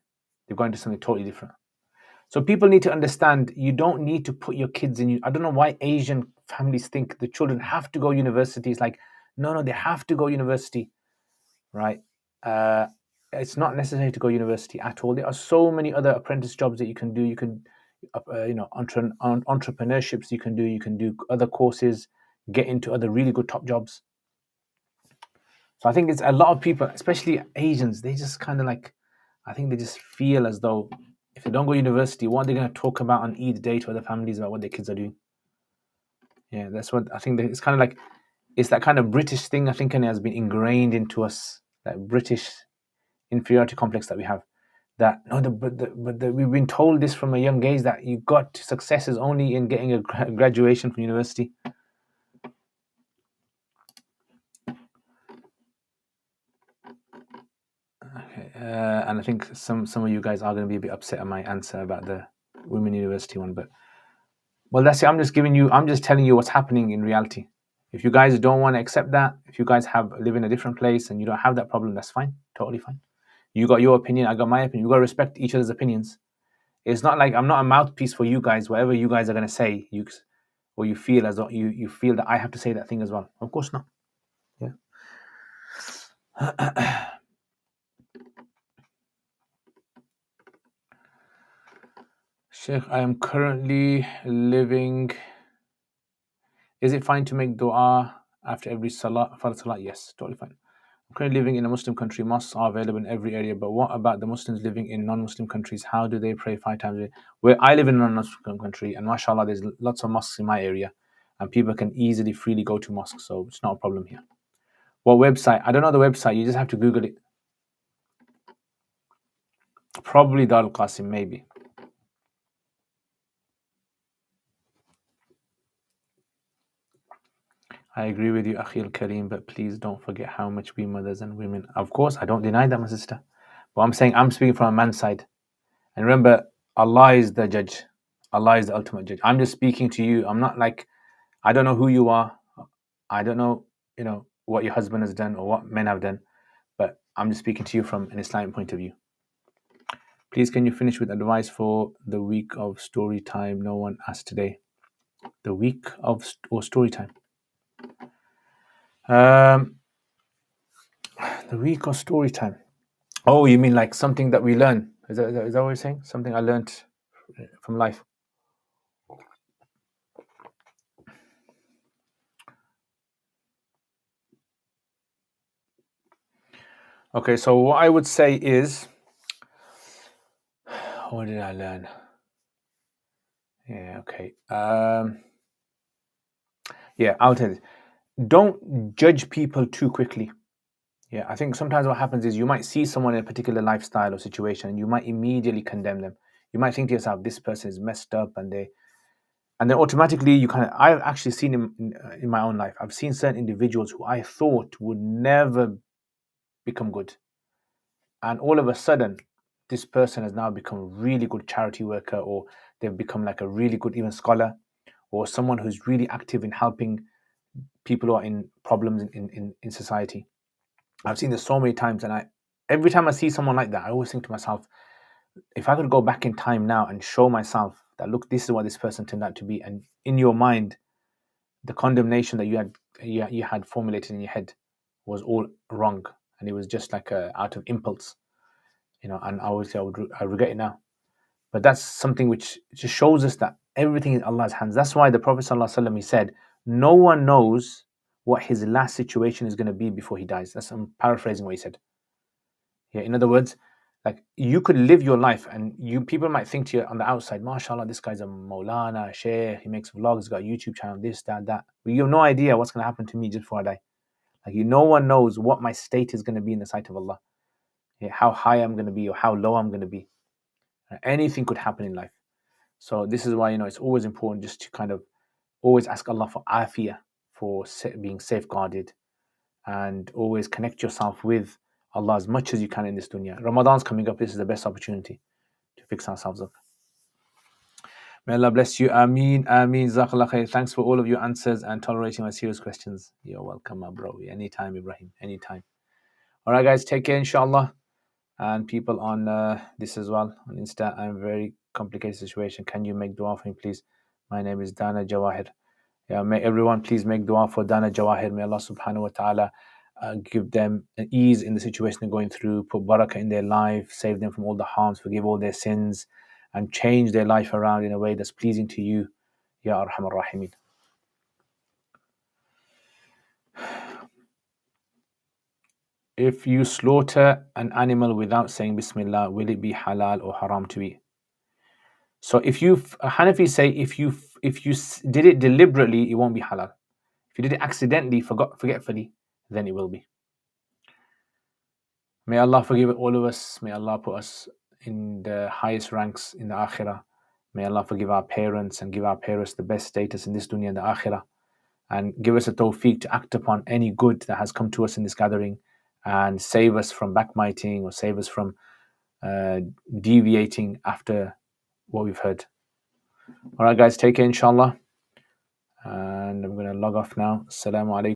Speaker 1: They've gone into something totally different. So people need to understand, you don't need to put your kids in. I don't know why Asian families think the children have to go university. It's like, no, they have to go university, right? It's not necessary to go university at all. There are so many other apprentice jobs that you can do. You can entrepreneurships you can do. You can do other courses, get into other really good top jobs. So I think it's a lot of people, especially Asians, they just kind of like, I think they just feel as though if they don't go to university, what are they going to talk about on Eid day to other families about what their kids are doing? Yeah, that's what I think. It's kind of like, it's that kind of British thing, I think, and it has been ingrained into us, that British inferiority complex that we have. That no, we've been told this from a young age that you got success is only in getting a graduation from university. Okay, and I think some of you guys are going to be a bit upset at my answer about the women university one, but well, that's it. I'm just telling you what's happening in reality. If you guys don't want to accept that, if you guys live in a different place and you don't have that problem, that's fine, totally fine. You got your opinion, I got my opinion. We got to respect each other's opinions. It's not like I'm not a mouthpiece for you guys. Whatever you guys are going to say, or you feel as though you feel that I have to say that thing as well. Of course not. Yeah. Sheikh, I am currently living. Is it fine to make dua after every salah? For salah, yes, totally fine. I'm currently living in a Muslim country. Mosques are available in every area, but what about the Muslims living in non-Muslim countries? How do they pray 5 times a day? Where I live in a non-Muslim country, and mashallah, there's lots of mosques in my area, and people can easily, freely go to mosques, so it's not a problem here. What website? I don't know the website. You just have to Google it. Probably Dar al-Qasim, maybe. I agree with you, Akhil Kareem, but please don't forget how much we mothers and women. Of course, I don't deny that, my sister. But I'm saying I'm speaking from a man's side. And remember, Allah is the judge. Allah is the ultimate judge. I'm just speaking to you. I'm not like, I don't know who you are. I don't know, what your husband has done or what men have done. But I'm just speaking to you from an Islamic point of view. Please, can you finish with advice for the week of story time? No one asked today. The week of story time. The week of story time. Oh, you mean like something that we learn? Is that what you're saying? Something I learned from life. Okay, so what I would say is, what did I learn? Yeah, okay. Yeah, I'll tell you. Don't judge people too quickly. Yeah, I think sometimes what happens is you might see someone in a particular lifestyle or situation and you might immediately condemn them. You might think to yourself, this person is messed up, and then automatically I've actually seen in my own life. I've seen certain individuals who I thought would never become good. And all of a sudden, this person has now become a really good charity worker, or they've become like a really good even scholar, or someone who's really active in helping people who are in problems in society. I've seen this so many times, and every time I see someone like that, I always think to myself, if I could go back in time now and show myself that, look, this is what this person turned out to be, and in your mind, the condemnation that you had formulated in your head was all wrong, and it was just like out of impulse, and obviously I regret it now. But that's something which just shows us that everything is Allah's hands. That's why the Prophet ﷺ, he said, no one knows what his last situation is going to be before he dies. I'm paraphrasing what he said. Yeah, in other words, like, you could live your life and people might think to you on the outside, mashallah, this guy's a Maulana, a Shaykh, he makes vlogs, got a YouTube channel, this, that. But you have no idea what's going to happen to me just before I die. Like, no one knows what my state is going to be in the sight of Allah. Yeah, how high I'm going to be or how low I'm going to be. Anything could happen in life. So this is why, it's always important just to kind of always ask Allah for afiyah, for being safeguarded, and always connect yourself with Allah as much as you can in this dunya. Ramadan's coming up. This is the best opportunity to fix ourselves up. May Allah bless you. Ameen, ameen. Jazakallah khair. Thanks for all of your answers and tolerating my serious questions. You're welcome, my bro. Anytime, Ibrahim. Anytime. All right, guys. Take care, inshallah. And people on this as well, on Insta, I'm very complicated situation. Can you make dua for me, please? My name is Dana Jawahir. Yeah, may everyone please make dua for Dana Jawahir. May Allah subhanahu wa ta'ala give them an ease in the situation they're going through, put barakah in their life, save them from all the harms, forgive all their sins, and change their life around in a way that's pleasing to you, Ya Arhamar Rahimin. If you slaughter an animal without saying Bismillah, will it be halal or haram to eat? So if you Hanafi say if you did it deliberately, it won't be halal. If you did it accidentally, forgetfully, then it will be. May Allah forgive all of us. May Allah put us in the highest ranks in the akhirah. May Allah forgive our parents and give our parents the best status in this dunya and the akhirah. And give us a tawfiq to act upon any good that has come to us in this gathering, and save us from backbiting or save us from deviating after what we've heard. All right, guys, take care, inshallah. And I'm going to log off now. Assalamu alaikum.